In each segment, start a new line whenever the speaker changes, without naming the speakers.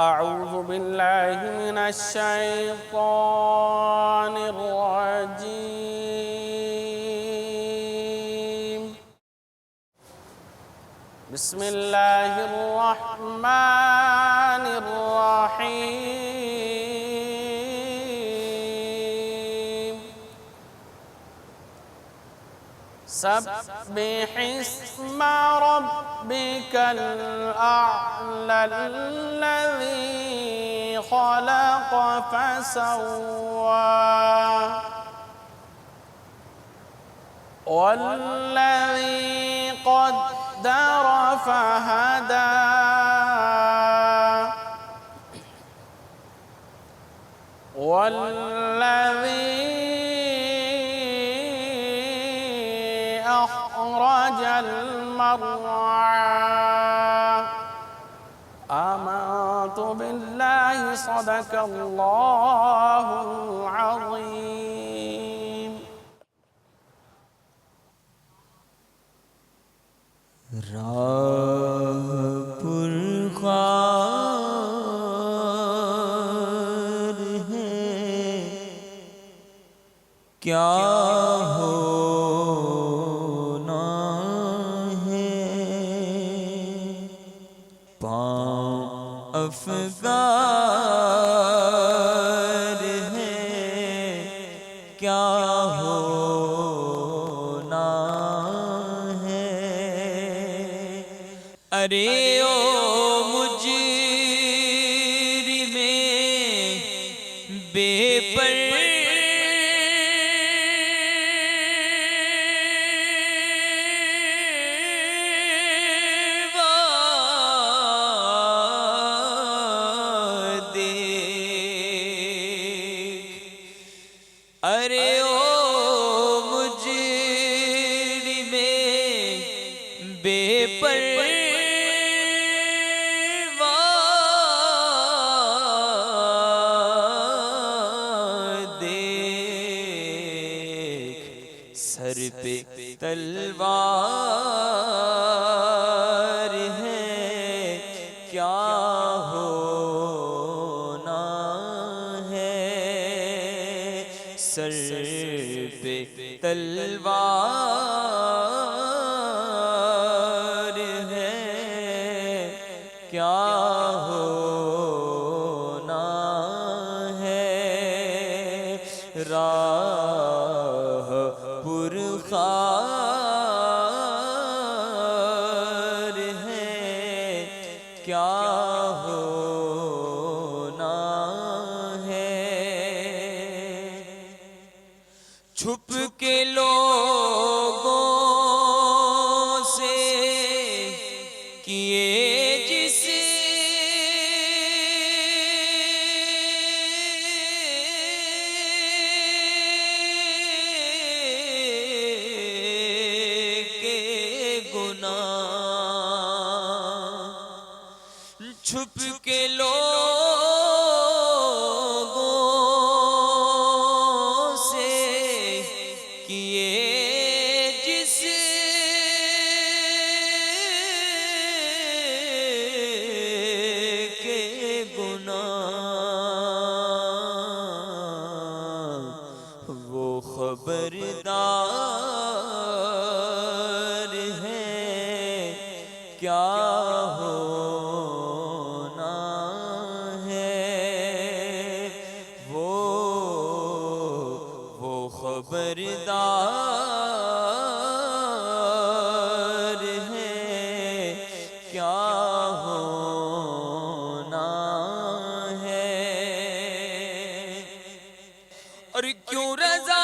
أعوذ بالله من الشيطان الرجيم. بسم الله الرحمن الرحيم. سبح اسم ربك الأعلى الذي خلق فسوى والذي قدر فهدى والذي أخرج المرعى. آمنت بالله صدق الله العظيم.
راہ پرخار ہے کیا ہونا ہے، پاؤں افگار ہے کیا ہونا ہے. ارے او مجرمیں بے پرواہ دیکھ. ارے او مجرمیں بے سر پہ تلوار ہے کیا ہونا ہے، سر پہ تلوار ہے کیا ہونا ہے. راہ پرخار ہے کیا ہونا ہے. چھپ کے لوگوں سے کیے جس چھپ کے لوگوں سے کیے جس کے گناہ وہ خبردار ہے کیا ہونا ہے. وہ خبردار ہے کیا ہونا ہے. اور کیوں رضا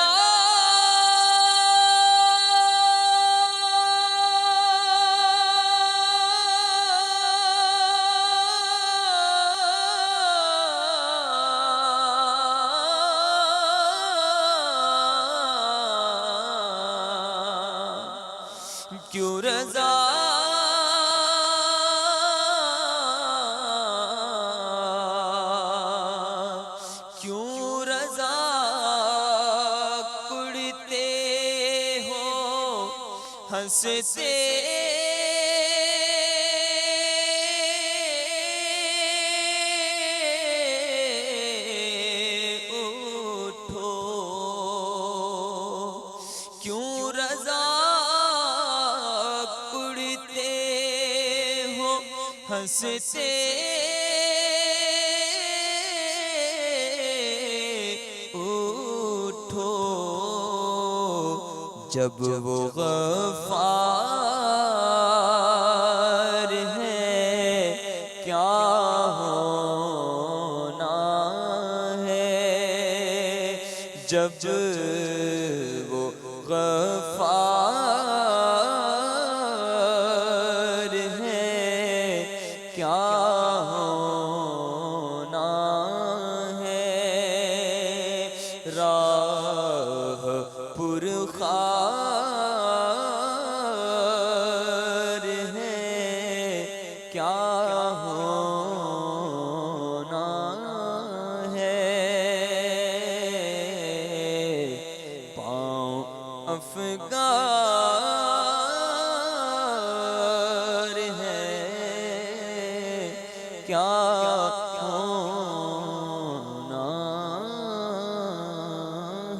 کیوں رضا کیوں رضا کڑتے ہو ہنستے کیوں رضا اڑتے ہو ہنستے اٹھو جب وہ غفار ہے کیا ہونا ہے جب وہ غفار ہے کیا ہونا ہے راہ پرخار ہے کیا ہونا ہے پاؤں افگار ہے کیا ہونا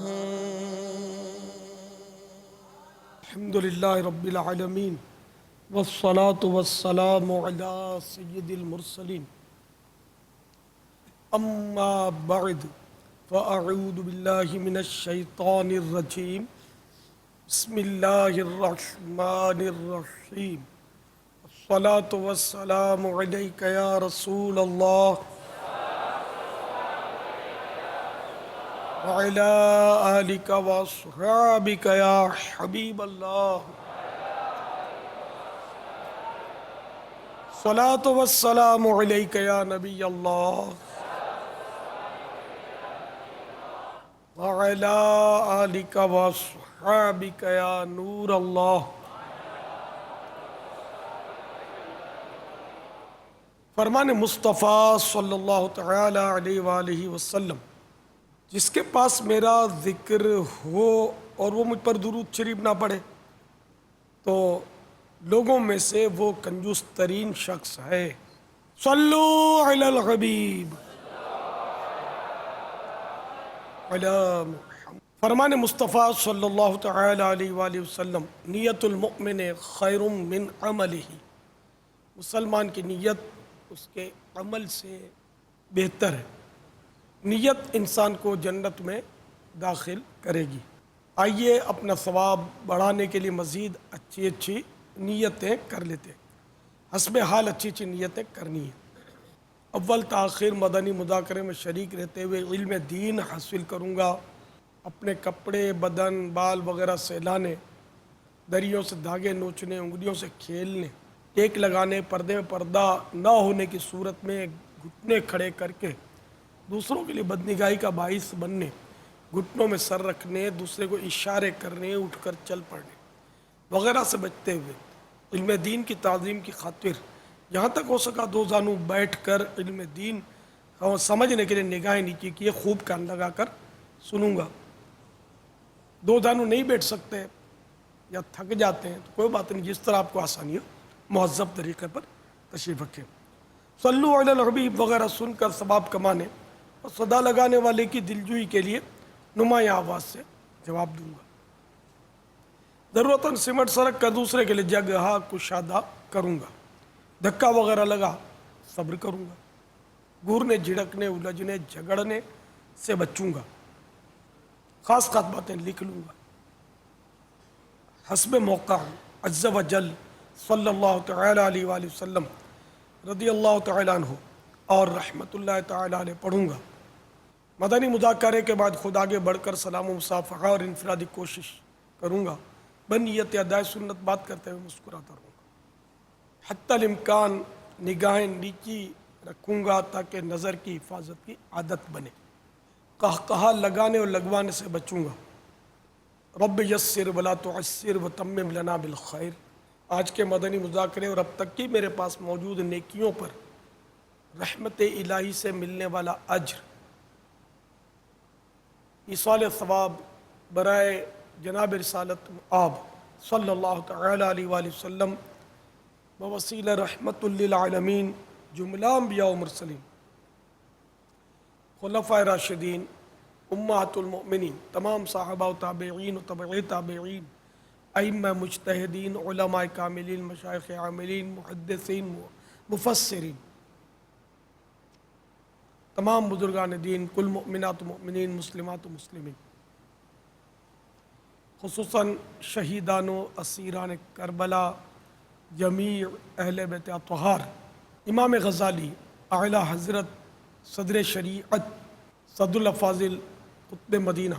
ہے
الحمدللہ رب العالمین والصلاة والسلام علی سید المرسلین اما بعد فاعوذ باللہ من الشیطان الرجیم بسم اللہ الرحمن الرحیم الصلاة والسلام علیک یا رسول اللہ وعلى آلك وأصحابك يا حبيب الله صلاة والسلام عليك يا نبي الله وعلى آلك وأصحابك يا نور الله فرمان مصطفیٰ صلی اللہ تعالی علیہ وآلہ وسلم جس کے پاس میرا ذکر ہو اور وہ مجھ پر درود شریف نہ پڑھے تو لوگوں میں سے وہ کنجوس ترین شخص ہے صلو علی الحبیب علی محمد فرمان مصطفیٰ صلی اللہ تعالی علیہ وآلہ وسلم نیت المؤمن خیر من عملہ مسلمان کی نیت اس کے عمل سے بہتر ہے نیت انسان کو جنت میں داخل کرے گی آئیے اپنا ثواب بڑھانے کے لیے مزید اچھی نیتیں کر لیتے ہیں حسب حال اچھی نیتیں کرنی ہیں اول تاخیر مدنی مذاکرے میں شریک رہتے ہوئے علم دین حاصل کروں گا اپنے کپڑے بدن بال وغیرہ سہلانے دریوں سے دھاگے نوچنے انگلیوں سے کھیلنے ٹیک لگانے پردے میں پردہ نہ ہونے کی صورت میں گھٹنے کھڑے کر کے دوسروں کے لیے بدنگاہی کا باعث بننے گھٹنوں میں سر رکھنے دوسرے کو اشارے کرنے اٹھ کر چل پڑنے وغیرہ سے بچتے ہوئے علم دین کی تعظیم کی خاطر یہاں تک ہو سکا دو زانو بیٹھ کر علم دین سمجھنے کے لیے نگاہیں نیچے کیے خوب کان لگا کر سنوں گا دو زانو نہیں بیٹھ سکتے یا تھک جاتے ہیں تو کوئی بات نہیں جس طرح آپ کو آسانی ہو مہذب طریقے پر تشریف رکھیں صلو علی الحبیب وغیرہ سن کر ثواب کمانے اور صدا لگانے والے کی دلجوئی کے لیے نمایاں آواز سے جواب دوں گا ضرورتاً سمٹ سرک کر دوسرے کے لیے جگہ کشادہ کروں گا دھکا وغیرہ لگا صبر کروں گا گورنے جھڑکنے الجھنے جھگڑنے سے بچوں گا خاص باتیں لکھ لوں گا حسب موقع عز و جل صلی اللہ تعالی علیہ وآلہ وسلم رضی اللہ تعالیٰ عنہ اور رحمت اللہ تعالیٰ علیہ پڑھوں گا مدنی مذاکرے کے بعد خود آگے بڑھ کر سلام و مصافحہ اور انفرادی کوشش کروں گا بنیت ادائے سنت بات کرتے ہوئے مسکراتا رہوں گا حتی الامکان نگاہیں نیچی رکھوں گا تاکہ نظر کی حفاظت کی عادت بنے قہقہا لگانے اور لگوانے سے بچوں گا رب یسر ولا تعسر وتمم لنا بالخیر آج کے مدنی مذاکرے اور اب تک کی میرے پاس موجود نیکیوں پر رحمت الہی سے ملنے والا اجر ایصال ثواب برائے جناب رسالت آب صلی اللہ تعالی علیہ وآلہ وسلم بوسیلہ رحمت للعالمین جملہ انبیاء و مرسلین خلفاء راشدین امہات المؤمنین تمام صحابہ و تابعین و تبع تابعین ائمہ مجتہدین، علماء کاملین، مشائخ عاملین، محدثین، مفسرین، تمام بزرگان دین، کل مؤمنات و مؤمنین، مسلمات و مسلمین، خصوصاً شہیدان و اسیران کربلا، جمیع اہل بیت اطہار، امام غزالی، اعلیٰ حضرت صدر شریعت، صد الافاضل، قطب مدینہ،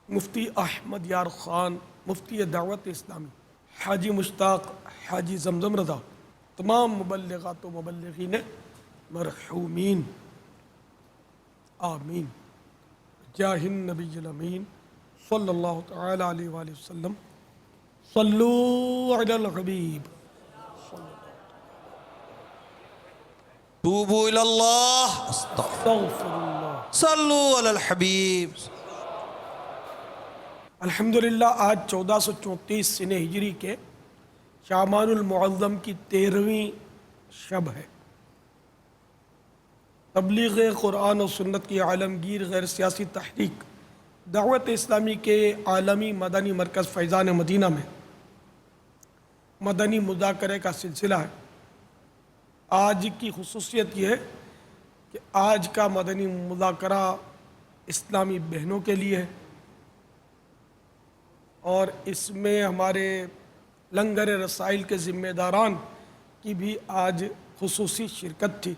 مفتی احمد یار خان، مفتی دعوت اسلامی، حاجی مشتاق، حاجی زمزم رضا، تمام مبلغات و مبلغین مرحومین، آمین جاہ النبی الامین صلی اللہ تعالی علیہ وآلہ وسلم. صلو علی الحبیب.
توبوا الى الله
استغفر اللہ.
صلوا على الحبیب.
الحمدللہ آج 1434 سن ہجری کے شعبان المعظم کی 13ویں شب ہے. تبلیغ قرآن و سنت کی عالمگیر غیر سیاسی تحریک دعوت اسلامی کے عالمی مدنی مرکز فیضان مدینہ میں مدنی مذاکرے کا سلسلہ ہے. آج کی خصوصیت یہ ہے کہ آج کا مدنی مذاکرہ اسلامی بہنوں کے لیے ہے، اور اس میں ہمارے لنگر رسائل کے ذمہ داران کی بھی آج خصوصی شرکت تھی.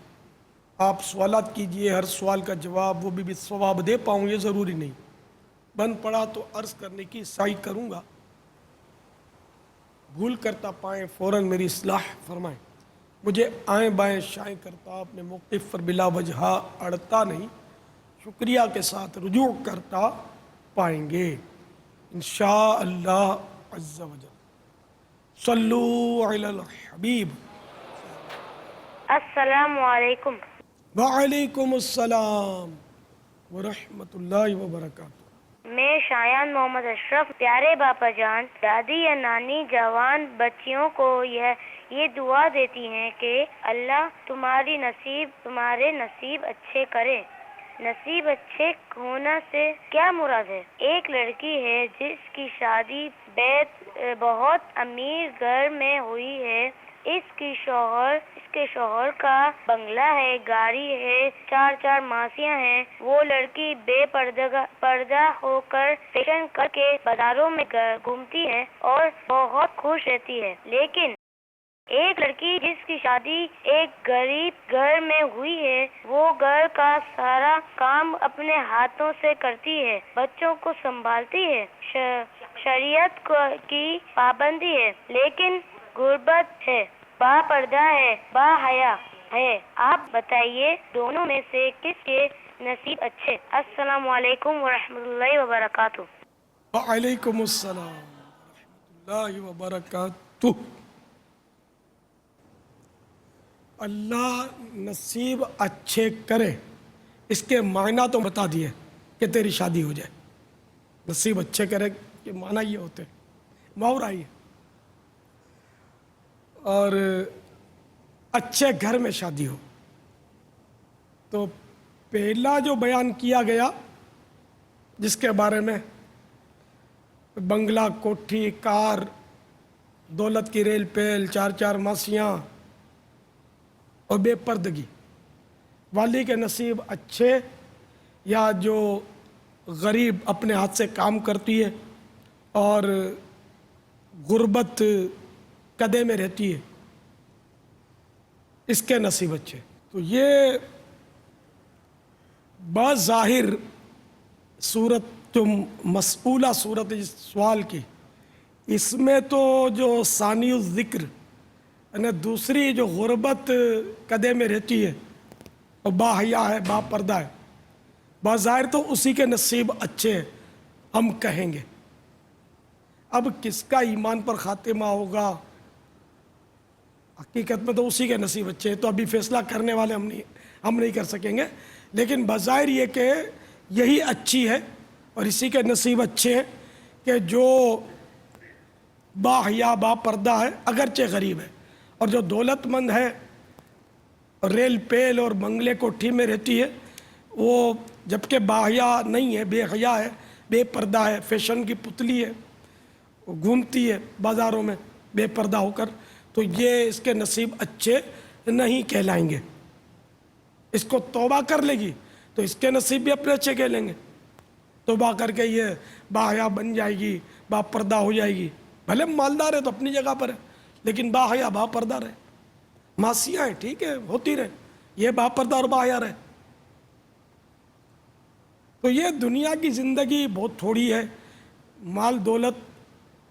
آپ سوالات کیجئے، ہر سوال کا جواب وہ بھی ثواب دے پاؤں یہ ضروری نہیں، بن پڑا تو عرض کرنے کی سعی کروں گا، بھول کرتا پائیں فوراً میری اصلاح فرمائیں. مجھے آئیں بائیں شائیں کرتا اپنے موقف پر بلا وجہ اڑتا نہیں، شکریہ کے ساتھ رجوع کرتا پائیں گے انشاءاللہ عز و جل. صلو علی الحبیب.
السلام علیکم.
وعلیکم السلام ورحمۃ اللہ وبرکاتہ.
میں شایان محمد اشرف پیارے باپا جان، دادی یا نانی جوان بچیوں کو یہ دعا دیتی ہیں کہ اللہ تمہارے نصیب اچھے کرے. نصیب اچھے ہونا سے کیا مراد ہے؟ ایک لڑکی ہے جس کی شادی بہت امیر گھر میں ہوئی ہے. اس کے شوہر کا بنگلہ ہے، گاڑی ہے، 4 ماسیاں ہیں. وہ لڑکی بے پردہ ہو کر فیشن کر کے بازاروں میں گھومتی ہے اور بہت خوش رہتی ہے. لیکن ایک لڑکی جس کی شادی ایک غریب گھر میں ہوئی ہے، وہ گھر کا سارا کام اپنے ہاتھوں سے کرتی ہے، بچوں کو سنبھالتی ہے، شریعت کی پابندی ہے، لیکن غربت ہے، با پردہ ہے، با حیا ہے. آپ بتائیے دونوں میں سے کس کے نصیب اچھے؟ السلام علیکم ورحمۃ اللہ وبرکاتہ.
وعلیکم السلام ورحمۃ اللہ وبرکاتہ. اللہ نصیب اچھے کرے، اس کے معنی تو بتا دیے کہ تیری شادی ہو جائے. نصیب اچھے کرے کہ معنی یہ ہوتے محاورہ ہی ہے. اور اچھے گھر میں شادی ہو تو پہلا جو بیان کیا گیا جس کے بارے میں بنگلہ، کوٹھی، کار، دولت کی ریل پیل، 4 ماسیاں اور بے پردگی، والی کے نصیب اچھے یا جو غریب اپنے ہاتھ سے کام کرتی ہے اور غربت قدے میں رہتی ہے، اس کے نصیب اچھے. تو یہ بظاہر صورت جو مسئولہ صورت اس سوال کی، اس میں تو جو ثانی الذکر یعنی دوسری جو غربت قدے میں رہتی ہے اور با حیا ہے، با پردہ ہے، بظاہر تو اسی کے نصیب اچھے ہم کہیں گے. اب کس کا ایمان پر خاتمہ ہوگا، حقیقت میں تو اسی کے نصیب اچھے ہیں، تو ابھی فیصلہ کرنے والے ہم نہیں کر سکیں گے. لیکن بظاہر یہ کہ یہی اچھی ہے اور اسی کے نصیب اچھے ہیں کہ جو با حیا با پردہ ہے اگرچہ غریب ہے، اور جو دولت مند ہے ریل پیل اور بنگلے کوٹھی میں رہتی ہے، وہ جبکہ با حیا نہیں ہے، بے حیا ہے، بے پردہ ہے، فیشن کی پتلی ہے، وہ گھومتی ہے بازاروں میں بے پردہ ہو کر، تو یہ اس کے نصیب اچھے نہیں کہلائیں گے۔ اس کو توبہ کر لے گی تو اس کے نصیب بھی اپنے اچھے کہہ لیں گے۔ توبہ کر کے یہ باحیا بن جائے گی، با پردہ ہو جائے گی، بھلے مالدار ہے تو اپنی جگہ پر ہے، لیکن باحیا با پردہ رہے۔ معصیاں ہیں ٹھیک ہے ہوتی رہے، یہ با پردہ اور باحیا رہے۔ تو یہ دنیا کی زندگی بہت تھوڑی ہے، مال دولت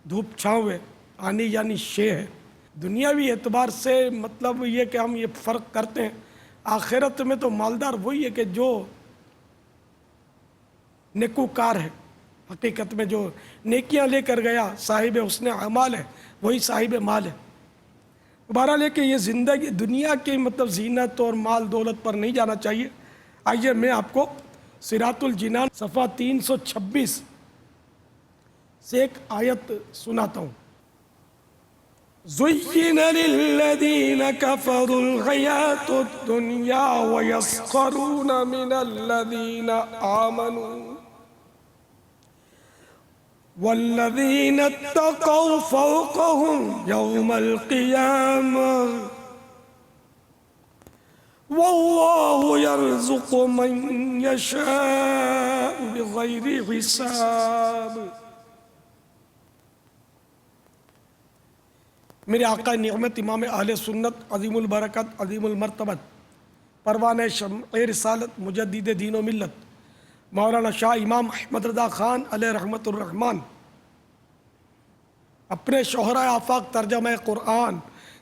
دھوپ چھاؤں ہے، آنی یعنی شے ہے۔ دنیاوی اعتبار سے مطلب یہ کہ ہم یہ فرق کرتے ہیں، آخرت میں تو مالدار وہی ہے کہ جو نیکوکار ہے، حقیقت میں جو نیکیاں لے کر گیا، صاحب حسن اعمال ہے، وہی صاحب مال ہے۔ بہرحال ہے کہ یہ زندگی دنیا کی مطلب زینت اور مال دولت پر نہیں جانا چاہیے۔ آئیے میں آپ کو صراط الجنان صفحہ 326 سے ایک آیت سناتا ہوں۔ زُيِّنَ لِلَّذِينَ كَفَرُوا الْحَيَاةُ الدُّنْيَا وَيَسْخَرُونَ مِنَ الَّذِينَ آمَنُوا وَالَّذِينَ اتَّقَوْا فَوْقَهُمْ يَوْمَ الْقِيَامَةِ وَاللَّهُ يَرْزُقُ مَن يَشَاءُ بِغَيْرِ حِسَابٍ۔ میرے آقا نعمت امام اہل سنت عظیم البرکت عظیم المرتبت پروانہ شمع رسالت مجدد دین و ملت مولانا شاہ امام احمد رضا خان علیہ رحمت الرحمن اپنے شہرۂ آفاق ترجمہ قرآن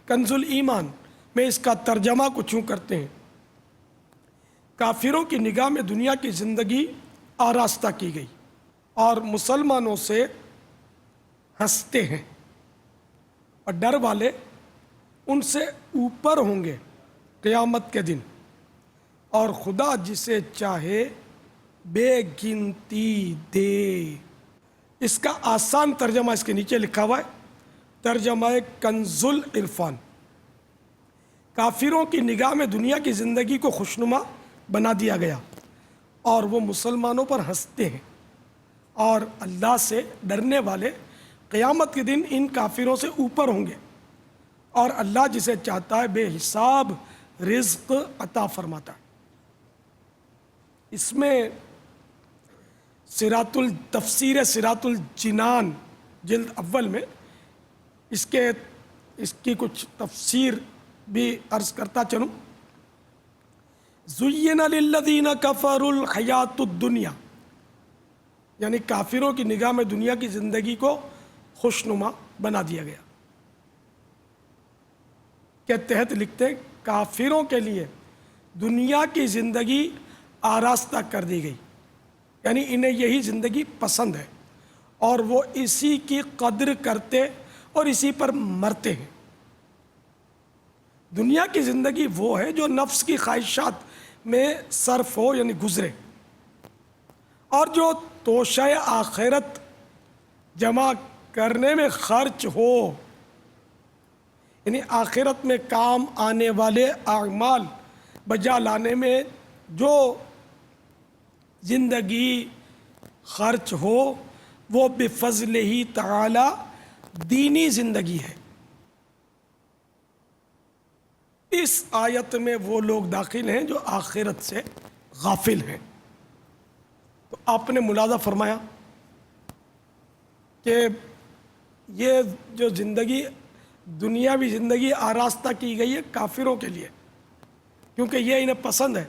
کنز الایمان میں اس کا ترجمہ کچھ یوں کرتے ہیں: کافروں کی نگاہ میں دنیا کی زندگی آراستہ کی گئی اور مسلمانوں سے ہنستے ہیں، اور ڈر والے ان سے اوپر ہوں گے قیامت کے دن، اور خدا جسے چاہے بے گنتی دے۔ اس کا آسان ترجمہ اس کے نیچے لکھا ہوا ہے، ترجمہ کنز العرفان۔ کافروں کی نگاہ میں دنیا کی زندگی کو خوشنما بنا دیا گیا اور وہ مسلمانوں پر ہنستے ہیں، اور اللہ سے ڈرنے والے قیامت کے دن ان کافروں سے اوپر ہوں گے، اور اللہ جسے چاہتا ہے بے حساب رزق عطا فرماتا ہے۔ اس میں تفسیر صراط الجنان جلد اول میں اس کی کچھ تفسیر بھی عرض کرتا چلوں۔ زُيِّنَ لِلَّذِينَ كَفَرُوا الْحَيَاةُ الدُّنْيَا، یعنی کافروں کی نگاہ میں دنیا کی زندگی کو خوشنما بنا دیا گیا۔ کے تحت لکھتے ہیں کافروں کے لیے دنیا کی زندگی آراستہ کر دی گئی، یعنی انہیں یہی زندگی پسند ہے اور وہ اسی کی قدر کرتے اور اسی پر مرتے ہیں۔ دنیا کی زندگی وہ ہے جو نفس کی خواہشات میں صرف ہو، یعنی گزرے، اور جو توشہ آخرت جمع کرنے میں خرچ ہو، یعنی آخرت میں کام آنے والے اعمال بجا لانے میں جو زندگی خرچ ہو وہ بفضل ہی تعالی دینی زندگی ہے۔ اس آیت میں وہ لوگ داخل ہیں جو آخرت سے غافل ہیں۔ تو آپ نے ملاحظہ فرمایا کہ یہ جو زندگی دنیاوی زندگی آراستہ کی گئی ہے کافروں کے لیے، کیونکہ یہ انہیں پسند ہے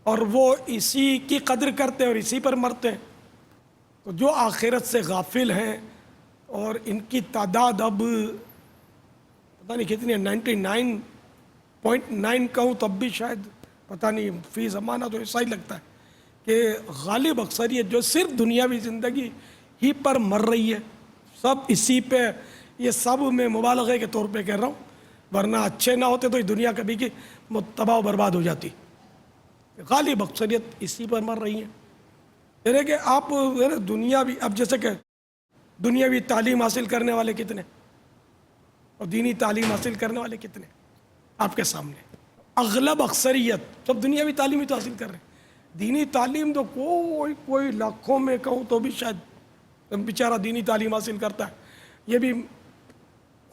اور وہ اسی کی قدر کرتے ہیں اور اسی پر مرتے ہیں۔ تو جو آخرت سے غافل ہیں اور ان کی تعداد اب پتہ نہیں کتنی ہے، 99.9 کہوں تب بھی شاید پتہ نہیں، فی زمانہ تو ایسا ہی لگتا ہے کہ غالب اکثریت جو صرف دنیاوی زندگی ہی پر مر رہی ہے، سب اسی پہ، یہ سب میں مبالغے کے طور پہ کہہ رہا ہوں، ورنہ اچھے نہ ہوتے تو یہ دنیا کبھی کی تباہ و برباد ہو جاتی۔ غالب اکثریت اسی پر مر رہی ہیں۔ یعنی کہ آپ دنیاوی، اب جیسے کہ دنیاوی تعلیم حاصل کرنے والے کتنے اور دینی تعلیم حاصل کرنے والے کتنے آپ کے سامنے؟ اغلب اکثریت سب دنیاوی تعلیم ہی تو حاصل کر رہے ہیں۔ دینی تعلیم تو کوئی لاکھوں میں کہوں تو بھی شاید بیچارہ دینی تعلیم حاصل کرتا ہے، یہ بھی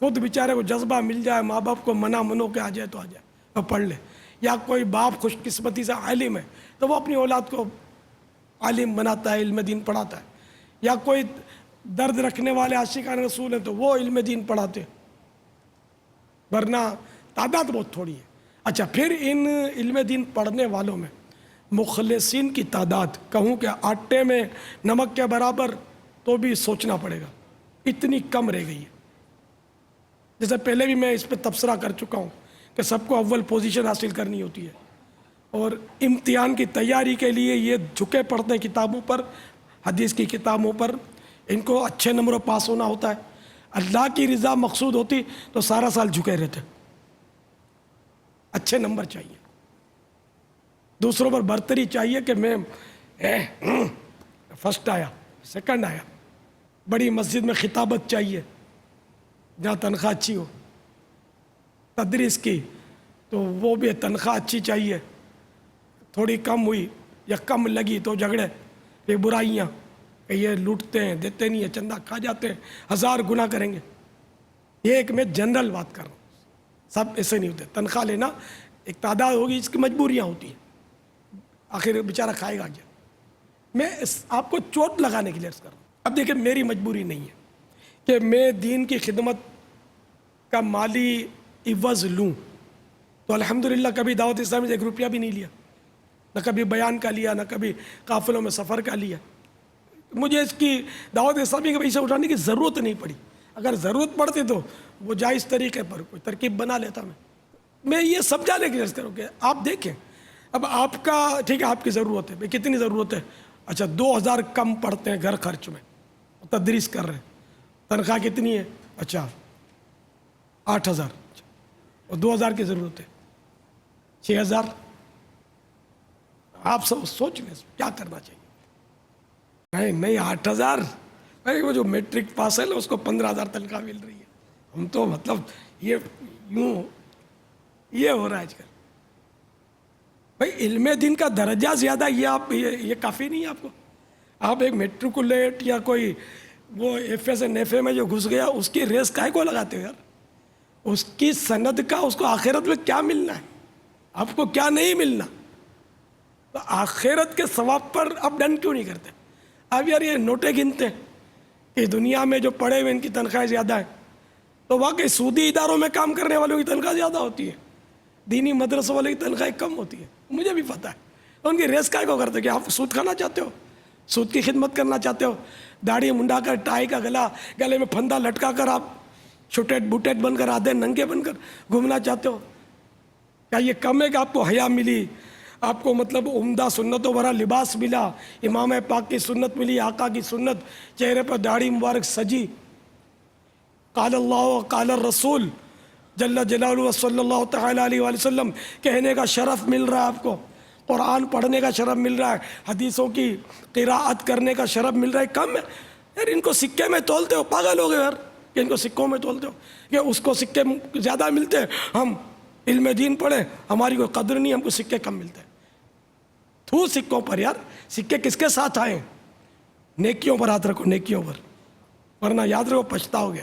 خود بیچارے کو جذبہ مل جائے، ماں باپ کو منو کہ آ جائے تو آ جائے اور پڑھ لے، یا کوئی باپ خوش قسمتی سے عالم ہے تو وہ اپنی اولاد کو عالم بناتا ہے، علم دین پڑھاتا ہے، یا کوئی درد رکھنے والے عاشقان رسول ہیں تو وہ علم دین پڑھاتے ہیں، ورنہ تعداد بہت تھوڑی ہے۔ اچھا، پھر ان علم دین پڑھنے والوں میں مخلصین کی تعداد کہوں کہ آٹے میں نمک کے برابر تو بھی سوچنا پڑے گا، اتنی کم رہ گئی ہے۔ جیسے پہلے بھی میں اس پہ تبصرہ کر چکا ہوں کہ سب کو اول پوزیشن حاصل کرنی ہوتی ہے، اور امتحان کی تیاری کے لیے یہ جھکے پڑتے ہیں کتابوں پر، حدیث کی کتابوں پر، ان کو اچھے نمبروں پاس ہونا ہوتا ہے۔ اللہ کی رضا مقصود ہوتی تو سارا سال جھکے رہتے، اچھے نمبر چاہیے، دوسروں پر برتری چاہیے کہ میں فرسٹ آیا، سیکنڈ آیا، بڑی مسجد میں خطابت چاہیے جہاں تنخواہ اچھی ہو، تدریس کی تو وہ بھی تنخواہ اچھی چاہیے، تھوڑی کم ہوئی یا کم لگی تو جھگڑے، یہ برائیاں کہ یہ لوٹتے ہیں، دیتے نہیں ہیں، چندہ کھا جاتے ہیں، 1000 گناہ کریں گے۔ یہ ایک میں جنرل بات کر رہا ہوں، سب ایسے نہیں ہوتے۔ تنخواہ لینا ایک تعداد ہوگی، اس کی مجبوریاں ہوتی ہیں، آخر بیچارہ کھائے گا کیا۔ میں آپ کو چوٹ لگانے کے لیے عرض کر رہا ہوں۔ اب دیکھیں، میری مجبوری نہیں ہے کہ میں دین کی خدمت کا مالی عوض لوں، تو الحمدللہ کبھی دعوت اسلامی سے 1 روپیہ بھی نہیں لیا، نہ کبھی بیان کا لیا، نہ کبھی قافلوں میں سفر کا لیا۔ مجھے اس کی دعوت اسلامی کا پیسہ اٹھانے کی ضرورت نہیں پڑی، اگر ضرورت پڑتی تو وہ جائز طریقے پر کوئی ترکیب بنا لیتا۔ میں یہ سمجھانے کی عرض کروں کہ آپ دیکھیں، اب آپ کا ٹھیک ہے، آپ کی ضرورت ہے، کتنی ضرورت ہے؟ اچھا، 2000 کم پڑتے ہیں گھر خرچ میں، تدریس کر رہے ہیں، تنخواہ کتنی ہے؟ اچھا 8000، اور 2000 کی ضرورت ہے 6000۔ آپ سب سوچ لیں کیا کرنا چاہیے۔ نہیں 8000، وہ جو میٹرک پاس ہے نا اس کو 15000 تنخواہ مل رہی ہے، ہم تو مطلب یہ ہو رہا ہے آج کل۔ بھائی علم دین کا درجہ زیادہ، یہ کافی نہیں ہے آپ کو؟ آپ ایک میٹریکولیٹ یا کوئی وہ ایف اے سے نیفے میں جو گھس گیا، اس کی ریس کائے کو لگاتے ہو یار؟ اس کی سند کا اس کو آخرت میں کیا ملنا ہے؟ آپ کو کیا نہیں ملنا؟ تو آخرت کے ثواب پر آپ ڈن کیوں نہیں کرتے؟ اب یار یہ نوٹیں گنتے ہیں کہ دنیا میں جو پڑھے ہوئے ان کی تنخواہیں زیادہ ہیں، تو واقعی سودی اداروں میں کام کرنے والوں کی تنخواہ زیادہ ہوتی ہے، دینی مدرسوں والوں کی تنخواہیں کم ہوتی ہے، مجھے بھی پتہ ہے۔ تو ان کی ریس کائے کو کرتے کہ آپ سود کھانا چاہتے ہو، سود کی خدمت کرنا چاہتے ہو، داڑھی منڈا کر، ٹائی کا گلے میں پھندا لٹکا کر آپ چھوٹے بوٹیٹ بن کر، آدھے ننگے بن کر گھومنا چاہتے ہو؟ کیا یہ کم ہے کہ آپ کو حیا ملی، آپ کو مطلب عمدہ سنتوں بھرا لباس ملا، امام پاک کی سنت ملی، آقا کی سنت، چہرے پر داڑھی مبارک سجی، قال اللہ و قال الرسول جل جلالہ صلی اللہ تعالیٰ علیہ وآلہ وسلم کہنے کا شرف مل رہا ہے آپ کو، قرآن پڑھنے کا شرف مل رہا ہے، حدیثوں کی قراءت کرنے کا شرف مل رہا ہے، کم ہے یار؟ ان کو سکے میں تولتے ہو، پاگل ہو گئے یار کہ ان کو سکوں میں تولتے ہو، کہ اس کو سکے زیادہ ملتے ہیں، ہم علم دین پڑھیں ہماری کوئی قدر نہیں، ہم کو سکے کم ملتے ہیں۔ تھو سکوں پر یار، سکے کس کے ساتھ آئیں؟ نیکیوں پر ہاتھ رکھو، نیکیوں پر، ورنہ یاد رکھو پچھتاؤ گے۔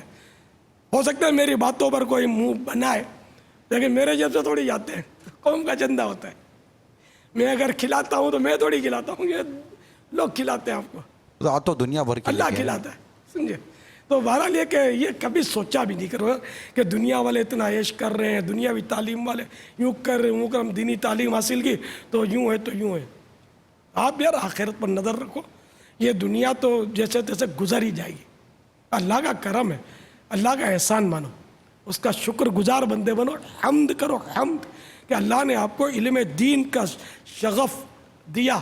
ہو سکتا ہے میری باتوں پر کوئی منہ بنائے، لیکن میرے جیب سے تھوڑی جاتے ہیں، قوم کا چندہ ہوتا ہے۔ میں اگر کھلاتا ہوں تو میں تھوڑی کھلاتا ہوں، یہ لوگ کھلاتے ہیں آپ کو،
تو دنیا بھر کی
اللہ کھلاتا ہے، سمجھے؟ تو بہرحال یہ کہ یہ کبھی سوچا بھی نہیں کرو کہ دنیا والے اتنا عیش کر رہے ہیں، دنیاوی تعلیم والے یوں کر رہے ہیں، ہم دینی تعلیم حاصل کی تو یوں ہے تو یوں ہے۔ آپ یار آخرت پر نظر رکھو، یہ دنیا تو جیسے تیسے گزر ہی جائے گی، اللہ کا کرم ہے، اللہ کا احسان مانو، اس کا شکر گزار بندے بنو، حمد کرو، حمد کہ اللہ نے آپ کو علم دین کا شغف دیا،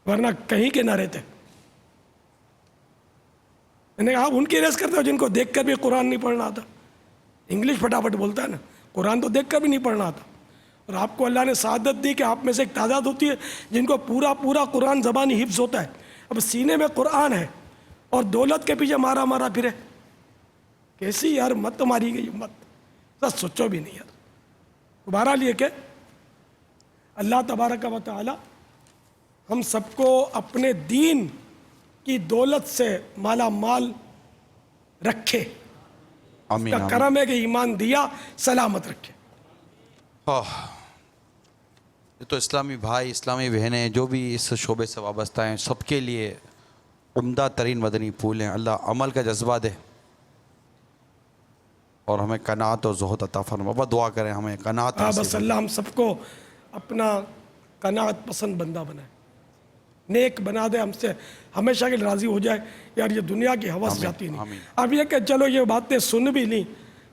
ورنہ کہیں کے نہ رہتے۔ میں نے کہا آپ ان کی ریس کرتے ہو جن کو دیکھ کر بھی قرآن نہیں پڑھنا آتا، انگلش پھٹافٹ بولتا ہے نا، قرآن تو دیکھ کر بھی نہیں پڑھنا آتا، اور آپ کو اللہ نے سعادت دی کہ آپ میں سے ایک تعداد ہوتی ہے جن کو پورا قرآن زبانی حفظ ہوتا ہے۔ اب سینے میں قرآن ہے اور دولت کے پیچھے مارا پھرے، کیسی یار مت ماری گئی مت، سچ سوچو بھی نہیں یار۔ بہرحال یہ کہ اللہ تبارک و تعالی ہم سب کو اپنے دین کی دولت سے مالا مال رکھے.
آمین
کا
آمین.
کرم ہے کہ ایمان دیا, سلامت رکھے.
یہ تو اسلامی بھائی اسلامی بہنیں جو بھی اس شعبے سے وابستہ ہیں سب کے لیے عمدہ ترین مدنی پھول ہیں. اللہ عمل کا جذبہ دے اور ہمیں قناعت اور زہد عطا فرمائے. بابا دعا کریں ہمیں قناعت
بس
نصیب
اللہ ہم سب کو اپنا قناعت پسند بندہ بنائے, نیک بنا دے, ہم سے ہمیشہ کے لیے راضی ہو جائے. یار یہ دنیا کی حوث جاتی نہیں.
آمین.
اب یہ کہ چلو یہ باتیں سن بھی لیں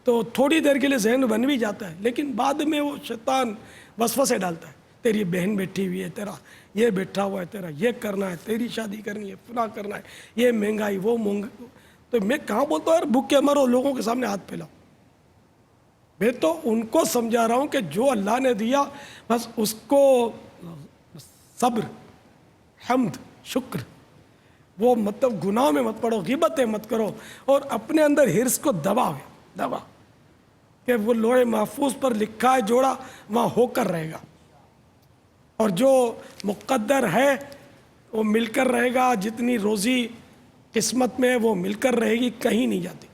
تو تھوڑی دیر کے لیے ذہن بن بھی جاتا ہے, لیکن بعد میں وہ شیطان وسوسے ڈالتا ہے. تیری بہن بیٹھی ہوئی ہے, تیرا یہ بیٹھا ہوا ہے, تیرا یہ کرنا ہے, تیری شادی کرنی ہے, فلاں کرنا ہے, یہ مہنگائی وہ مہنگائی. تو میں کہاں بولتا ہوں یار بھوکے مرو, لوگوں کے سامنے ہاتھ پھیلاؤ. میں تو ان کو سمجھا رہا ہوں کہ جو اللہ نے دیا بس اس کو صبر, حمد, شکر, وہ مطلب گناہوں میں مت پڑو, غیبتیں مت کرو, اور اپنے اندر حرص کو دبا کہ وہ لوح محفوظ پر لکھا ہے جوڑا وہاں ہو کر رہے گا, اور جو مقدر ہے وہ مل کر رہے گا. جتنی روزی قسمت میں ہے وہ مل کر رہے گی, کہیں نہیں جاتی.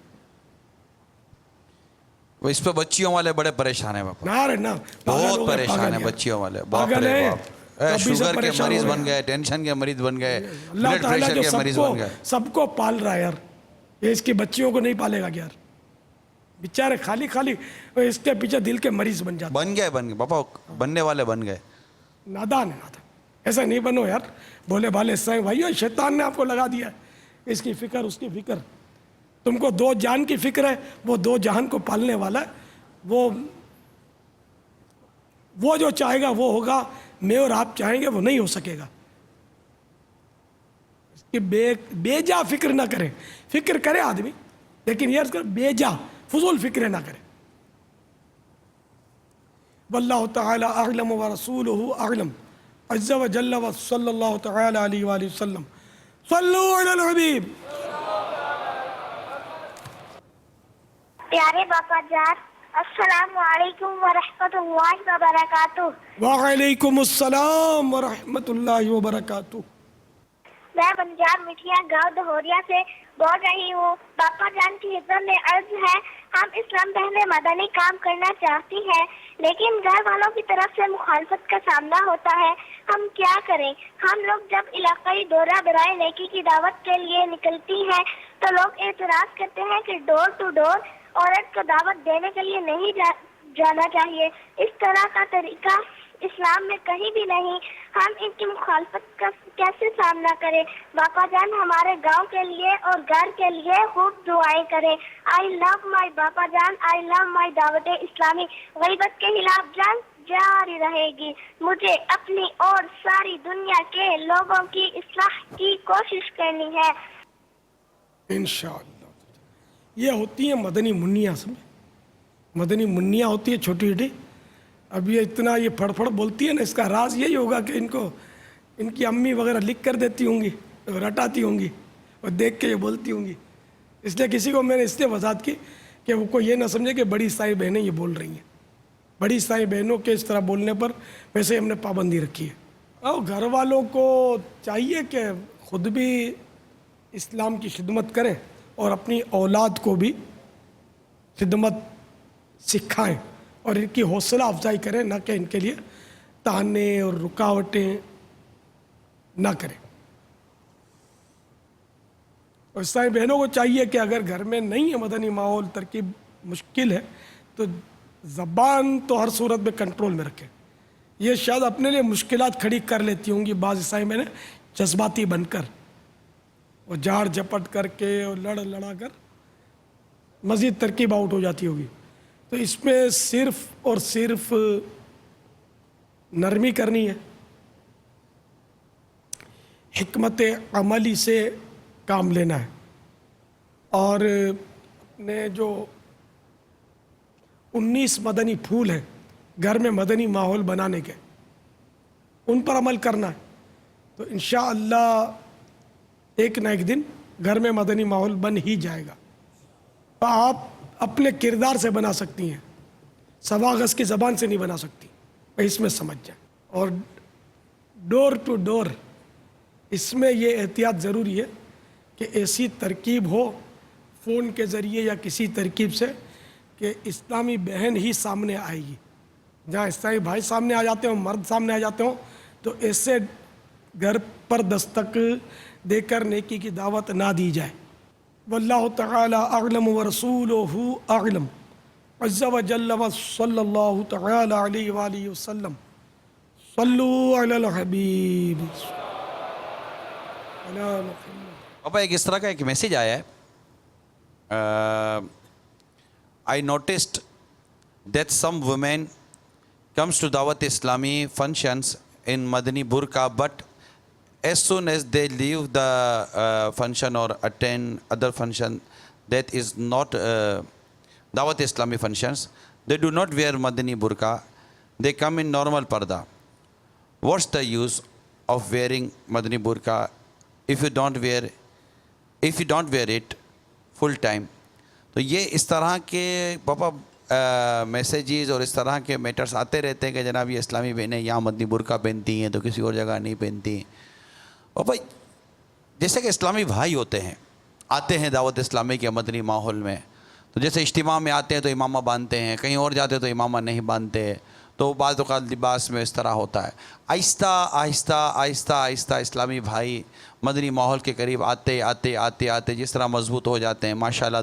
وہ اس پہ بچیوں والے بڑے پریشان ہیں باپا,
نہ رہے نا,
بہت پریشان ہیں بچیوں والے. باپ
پاگل
رے
ہیں,
باپ, شوگر کے مریض بن گئے, ٹینشن کے مریض بن گئے,
اللہ
بلڈ
تعالیٰ
پریشر
جو
کے مریض بن گئے.
سب کو پال رہا ہے یار, یہ اس کی بچیوں کو نہیں پالے گا یار. بیچارے خالی اس کے پیچھے دل کے مریض بن جاتے.
بن گئے باپا, بننے والے بن گئے.
نادان ہے نادان, ایسا نہیں بنو یار. بولے بھالے سائیں بھائیو, شیطان نے آپ کو لگا دیا ہے اس کی فکر اس کی فکر. تم کو 2 جان کی فکر ہے, وہ 2 جہان کو پالنے والا ہے. وہ جو چاہے گا وہ ہوگا, میں اور آپ چاہیں گے وہ نہیں ہو سکے گا. اس کی بے جا فکر نہ کرے. فکر کرے آدمی لیکن یہ بے جا فضول فکریں نہ کرے. واللہ تعالی اعلم ورسولہ اعلم عز وجل وصلی اللہ تعالی علیہ وآلہ وسلم. صلو علی الحبیب.
پیارے باپا جان, السلام علیکم ورحمۃ اللہ وبرکاتہ.
وعلیکم السلام ورحمۃ اللہ وبرکاتہ.
میں پنجاب مٹھیا گاؤں دہوریا سے بول رہی ہوں. باپا جان کی خدمت میں عرض ہے, ہم اسلام پہلے مدنی کام کرنا چاہتی ہیں لیکن گھر والوں کی طرف سے مخالفت کا سامنا ہوتا ہے. ہم کیا کریں؟ ہم لوگ جب علاقائی دورہ برائے نیکی کی دعوت کے لیے نکلتی ہیں تو لوگ اعتراض کرتے ہیں کہ ڈور ٹو ڈور عورت کو دعوت دینے کے لیے نہیں جانا چاہیے. اس طرح کا طریقہ اسلام میں کہیں بھی نہیں. ہم ان کی مخالفت کا کیسے سامنا کریں؟ باپا جان ہمارے گاؤں کے لیے اور گھر کے لیے خوب دعائیں کریں. آئی لو مائی باپا جان, آئی لو مائی دعوت اسلامی. غیبت کے خلاف جنگ جاری رہے گی. مجھے اپنی اور ساری دنیا کے لوگوں کی اصلاح کی کوشش کرنی ہے.
انشاءاللہ. یہ ہوتی ہیں مدنی منیاں. مدنی منیاں ہوتی ہے چھوٹی چھوٹی. اب یہ اتنا یہ پھڑ پھڑ بولتی ہے نا, اس کا راز یہی ہوگا کہ ان کی امی وغیرہ لکھ کر دیتی ہوں گی, رٹاتی ہوں گی اور دیکھ کے یہ بولتی ہوں گی. اس لیے کسی کو میں نے اس لیے وضاحت کی کہ وہ کوئی یہ نہ سمجھے کہ بڑی عیسائی بہنیں یہ بول رہی ہیں. بڑی عیسائی بہنوں کے اس طرح بولنے پر ویسے ہم نے پابندی رکھی ہے. اور گھر والوں کو چاہیے کہ خود بھی اسلام کی خدمت کریں اور اپنی اولاد کو بھی خدمت سکھائیں اور ان کی حوصلہ افزائی کریں, نہ کہ ان کے لیے تانے اور رکاوٹیں نہ کریں. اور عیسائی بہنوں کو چاہیے کہ اگر گھر میں نہیں ہے مدنی ماحول, ترکیب مشکل ہے, تو زبان تو ہر صورت میں کنٹرول میں رکھیں. یہ شاید اپنے لیے مشکلات کھڑی کر لیتی ہوں گی بعض عیسائی بہنیں جذباتی بن کر, اور جھاڑ جھپٹ کر کے اور لڑا کر مزید ترکیب آؤٹ ہو جاتی ہوگی. تو اس میں صرف اور صرف نرمی کرنی ہے, حکمت عملی سے کام لینا ہے, اور اپنے جو 19 مدنی پھول ہیں گھر میں مدنی ماحول بنانے کے, ان پر عمل کرنا ہے. تو انشاءاللہ ایک نہ ایک دن گھر میں مدنی ماحول بن ہی جائے گا. آپ اپنے کردار سے بنا سکتی ہیں, سوا گز کی زبان سے نہیں بنا سکتی, اس میں سمجھ جائیں. اور ڈور ٹو ڈور اس میں یہ احتیاط ضروری ہے کہ ایسی ترکیب ہو فون کے ذریعے یا کسی ترکیب سے کہ اسلامی بہن ہی سامنے آئے گی. جہاں اسلامی بھائی سامنے آ جاتے ہوں، مرد سامنے آ جاتے ہوں، تو ایسے گھر پر دستک دے کر نیکی کی دعوت نہ دی جائے. واللہ تعالی اعلم ورسولہ اعلم عز وجل وصلی اللہ تعالی علیہ وآلہ وسلم. صلو علی الحبیب علی محمد.
پاپا ایک اس طرح کا ایک میسیج آیا ہے. I noticed that some women comes to Dawat Islami functions in Madani burqa, but as soon as they leave the function or attend other function that is not Dawat Islami functions, they do not wear Madani burqa. They come in normal parda. What's the use of wearing Madani burqa if you don't wear it full time? تو یہ اس طرح کے پاپا messages اور اس طرح کے matters آتے رہتے ہیں کہ جناب یہ اسلامی بہنیں یہاں مدنی برقع پہنتی ہیں تو کسی اور جگہ نہیں پہنتی ہیں. پاپا جیسے کہ اسلامی بھائی ہوتے ہیں، آتے ہیں دعوت اسلامی کے مدنی ماحول میں، تو جیسے اجتماع میں آتے ہیں تو امامہ باندھتے ہیں، کہیں اور جاتے ہیں تو امامہ نہیں باندھتے، تو بعض اوقات لباس میں اس طرح ہوتا ہے. آہستہ آہستہ آہستہ آہستہ اسلامی بھائی مدنی ماحول کے قریب آتے آتے آتے آتے جس طرح مضبوط ہو جاتے ہیں، ماشاءاللہ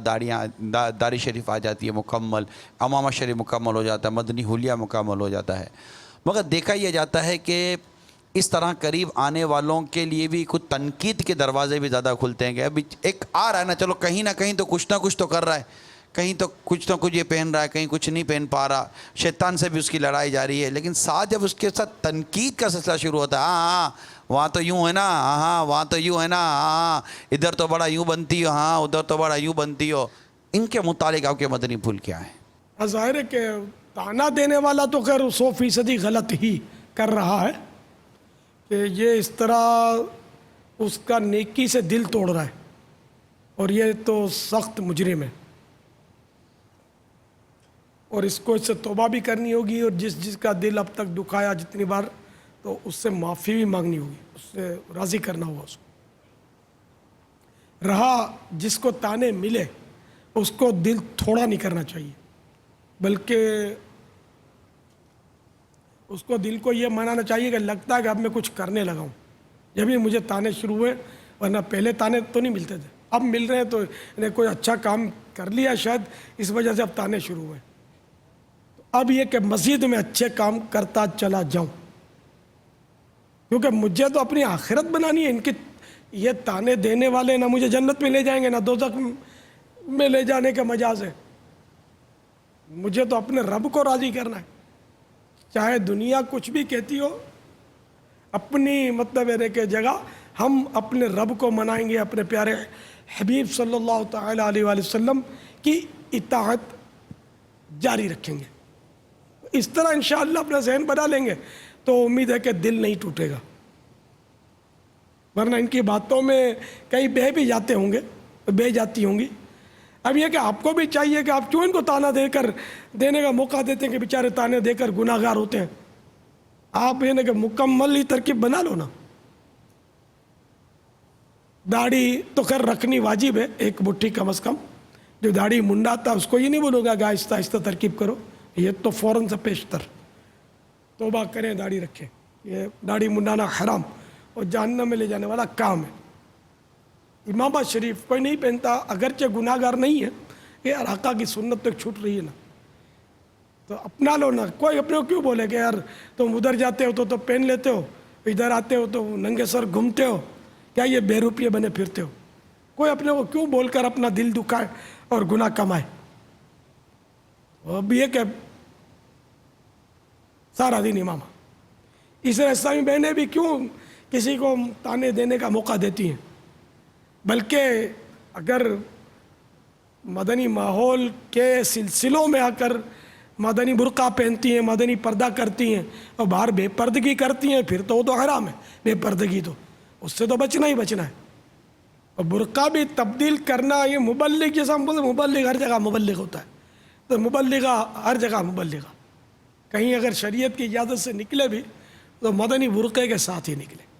داڑھی شریف آ جاتی ہے مکمل، امامہ شریف مکمل ہو جاتا ہے، مدنی حلیہ مکمل ہو جاتا ہے. مگر دیکھا یہ جاتا ہے کہ اس طرح قریب آنے والوں کے لیے بھی کچھ تنقید کے دروازے بھی زیادہ کھلتے ہیں کہ ابھی ایک آ رہا ہے نا، چلو کہیں نہ کہیں تو کچھ نہ کچھ تو کر رہا ہے، کہیں تو کچھ نہ کچھ یہ پہن رہا ہے، کہیں کچھ نہیں پہن پا رہا، شیطان سے بھی اس کی لڑائی جاری ہے. لیکن ساتھ جب اس کے ساتھ تنقید کا سلسلہ شروع ہوتا ہے، ہاں وہاں تو یوں ہے نا، ہاں وہاں تو یوں ہے نا، ہاں ادھر تو بڑا یوں بنتی ہو، ہاں ادھر تو بڑا یوں بنتی ہو، ان کے متعلق آپ کے مدنی پھول کیا ہیں؟
ظاہر ہے کہ تانا دینے والا تو خیر 100% غلط ہی کر رہا ہے کہ یہ اس طرح اس کا نیکی سے دل توڑ رہا ہے، اور یہ تو سخت مجرم ہے، اور اس کو اس سے توبہ بھی کرنی ہوگی، اور جس کا دل اب تک دکھایا جتنی بار تو اس سے معافی بھی مانگنی ہوگی، اس سے راضی کرنا ہوگا اس کو. رہا جس کو تانے ملے اس کو دل تھوڑا نہیں کرنا چاہیے، بلکہ اس کو دل کو یہ منانا چاہیے کہ لگتا ہے کہ اب میں کچھ کرنے لگا ہوں، جب ہی مجھے تانے شروع ہوئے، ورنہ پہلے تانے تو نہیں ملتے تھے، اب مل رہے ہیں تو انہیں کوئی اچھا کام کر لیا شاید اس وجہ سے اب تانے شروع ہوئے. اب یہ کہ مزید میں اچھے کام کرتا چلا جاؤں، کیونکہ مجھے تو اپنی آخرت بنانی ہے. ان کی یہ تانے دینے والے نہ مجھے جنت میں لے جائیں گے نہ دوزخ میں لے جانے کے مجاز ہے. مجھے تو اپنے رب کو راضی کرنا ہے، چاہے دنیا کچھ بھی کہتی ہو. اپنی مطلب ہے کہ جگہ ہم اپنے رب کو منائیں گے، اپنے پیارے حبیب صلی اللہ تعالی علیہ وآلہ وسلم کی اطاعت جاری رکھیں گے. اس طرح انشاءاللہ اپنا ذہن بنا لیں گے تو امید ہے کہ دل نہیں ٹوٹے گا، ورنہ ان کی باتوں میں کئی بہہ بھی جاتے ہوں گے، بہہ جاتی ہوں گی. اب یہ کہ آپ کو بھی چاہیے کہ آپ کیوں ان کو تانا دے کر دینے کا موقع دیتے ہیں کہ بیچارے تانے دے کر گناہ گار ہوتے ہیں. آپ یہ کہ مکمل ہی ترکیب بنا لو نا. داڑھی تو خیر رکھنی واجب ہے، ایک مٹھی کم از کم. جو داڑھی منڈاتا اس کو یہ نہیں بولو گا کہ آہستہ آہستہ ترکیب کرو، یہ تو فوراً سے پیشتر توبہ کریں، داڑھی رکھیں. یہ داڑھی منڈانا حرام اور جہنم میں لے جانے والا کام ہے. امامہ شریف کوئی نہیں پہنتا، اگرچہ گناہ گار نہیں ہے، یہ آقا کی سنت تک چھوٹ رہی ہے نا، تو اپنا لو نا. کوئی اپنے کو کیوں بولے کہ یار تم ادھر جاتے ہو تو پہن لیتے ہو، ادھر آتے ہو تو ننگے سر گھومتے ہو، کیا یہ بے روپیے بنے پھرتے ہو. کوئی اپنے کو کیوں بول کر اپنا دل دکھائے اور گناہ کمائے. اب یہ کہ سارا دن امامہ. اس طرح اسلامی بہنیں بھی کیوں کسی کو تانے دینے کا موقع دیتی ہیں، بلکہ اگر مدنی ماحول کے سلسلوں میں آ کر مدنی برقع پہنتی ہیں، مدنی پردہ کرتی ہیں اور باہر بے پردگی کرتی ہیں، پھر تو وہ تو حرام ہے. بے پردگی تو اس سے تو بچنا ہی بچنا ہے. اور برقع بھی تبدیل کرنا، یہ مبلغ جیسا مبلغ ہر جگہ مبلغ ہوتا ہے، تو مبلغہ ہر جگہ مبلغہ. کہیں اگر شریعت کی اجازت سے نکلے بھی تو مدنی برقعے کے ساتھ ہی نکلے.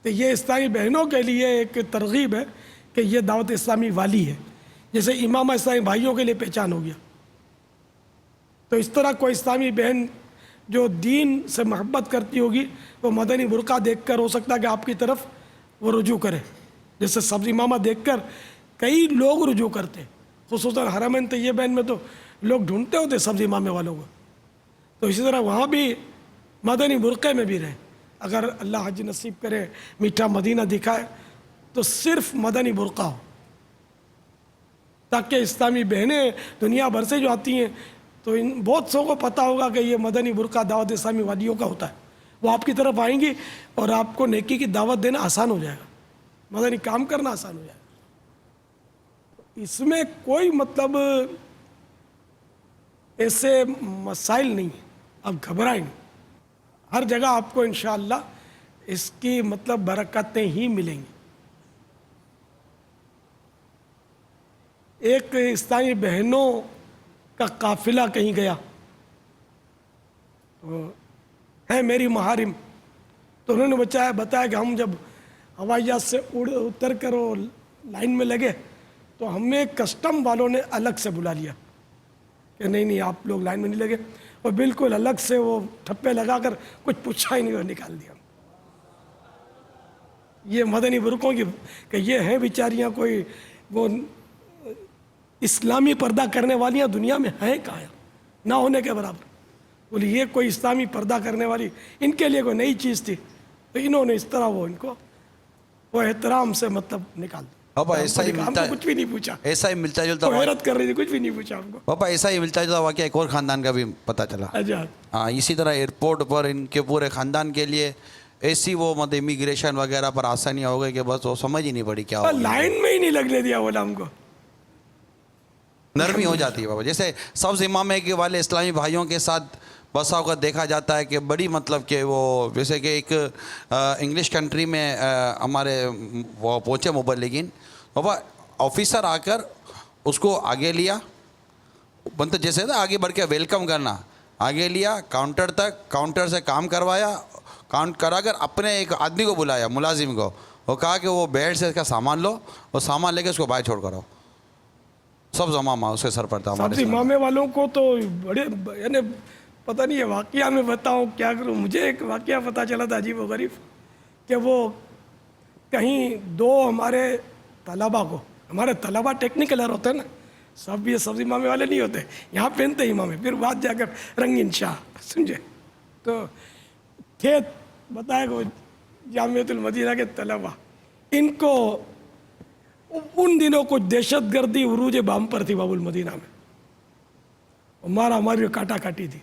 تو یہ اسلامی بہنوں کے لیے ایک ترغیب ہے کہ یہ دعوت اسلامی والی ہے، جیسے امامہ اسلامی بھائیوں کے لیے پہچان ہو گیا، تو اس طرح کوئی اسلامی بہن جو دین سے محبت کرتی ہوگی وہ مدنی برقع دیکھ کر ہو سکتا ہے کہ آپ کی طرف وہ رجوع کرے، جیسے سبز امامہ دیکھ کر کئی لوگ رجوع کرتے، خصوصاً حرمین طیبین میں تو لوگ ڈھونڈتے ہوتے سبز امامے والوں کو، تو اسی طرح وہاں بھی مدنی برقعے میں بھی رہیں۔ اگر اللہ حج نصیب کرے، میٹھا مدینہ دکھائے تو صرف مدنی برقع ہو، تاکہ اسلامی بہنیں دنیا بھر سے جو آتی ہیں تو ان بہت سو کو پتہ ہوگا کہ یہ مدنی برقع دعوت اسلامی والیوں کا ہوتا ہے، وہ آپ کی طرف آئیں گی اور آپ کو نیکی کی دعوت دینا آسان ہو جائے گا، مدنی کام کرنا آسان ہو جائے گا۔ اس میں کوئی مطلب ایسے مسائل نہیں ہیں، آپ گھبرائیں نہیں، ہر جگہ آپ کو انشاءاللہ اس کی مطلب برکتیں ہی ملیں گی۔ ایک اسلامی بہنوں کا قافلہ کہیں گیا، تو ہے میری محارم، تو انہوں نے بتایا کہ ہم جب ہوائی جہاز سے اتر کر وہ لائن میں لگے تو ہمیں کسٹم والوں نے الگ سے بلا لیا کہ نہیں آپ لوگ لائن میں نہیں لگے، اور بالکل الگ سے وہ ٹھپے لگا کر کچھ پوچھا ہی نہیں اور نکال دیا۔ یہ مدنی برقعوں کی کہ یہ ہیں بیچاریاں کوئی وہ اسلامی پردہ کرنے والیاں دنیا میں ہیں کہاں، نہ ہونے کے برابر، بولی یہ کوئی اسلامی پردہ کرنے والی ان کے لیے کوئی نئی چیز تھی، تو انہوں نے اس طرح وہ ان کو وہ احترام سے مطلب نکال دیا۔
پاپا ایسا ہی
ہم
ملتا
کو کچھ بھی نہیں پوچھا،
ایسا ہی ملتا جلتا
وہ حیرت کر رہی تھی، کچھ بھی نہیں پوچھا ہم کو۔
پاپا ایسا ہی ملتا جلتا واقعہ ایک اور خاندان کا بھی پتہ چلا،
اچھا،
ہاں اسی طرح ایئرپورٹ پر ان کے پورے خاندان کے لیے ایسی وہ مطلب امیگریشن وغیرہ پر آسانیاں ہو گئی کہ بس وہ سمجھ ہی نہیں پڑی کیا ہو،
لائن میں ہی نہیں لگنے دیا بولا ہم کو۔
نرمی ہو جاتی ہے بابا۔ جیسے سبز امامے کے والے اسلامی بھائیوں کے ساتھ بسا اوقات دیکھا جاتا ہے کہ بڑی مطلب کہ وہ جیسے کہ ایک انگلش کنٹری میں ہمارے وہ پہنچے مبلغین، بابا آفیسر آ کر اس کو آگے لیا، مطلب جیسے نا آگے بڑھ کے ویلکم کرنا، آگے لیا کاؤنٹر تک، کاؤنٹر سے کام کروایا، کاؤنٹ کرا کر اپنے ایک آدمی کو بلایا ملازم کو، وہ کہا کہ وہ بیڈ سے اس کا سامان لو، وہ سامان لے کے اس کو باہر چھوڑ کر آؤ۔ سب امامہ اس کے سر پر تھا ہمارے
سبز امامے والوں کو تو بڑے یعنی پتہ نہیں ہے واقعہ میں بتاؤں کیا کروں، مجھے ایک واقعہ پتہ چلا تھا عجیب و غریب کہ وہ کہیں دو ہمارے طلبہ کو، ہمارے طلبہ ٹیکنیکل ہوتے ہیں نا، سب یہ سبز امامے والے نہیں ہوتے، یہاں پہنتے امامے، پھر بعد جا کر رنگین شاہ، سمجھے، تو تھے بتایا کہ جامعۃ المدینہ کے طلبہ، ان کو ان دنوں کچھ دہشت گردی عروج بام پر تھی باب المدینہ میں، ہماری کاٹا کاٹی تھی،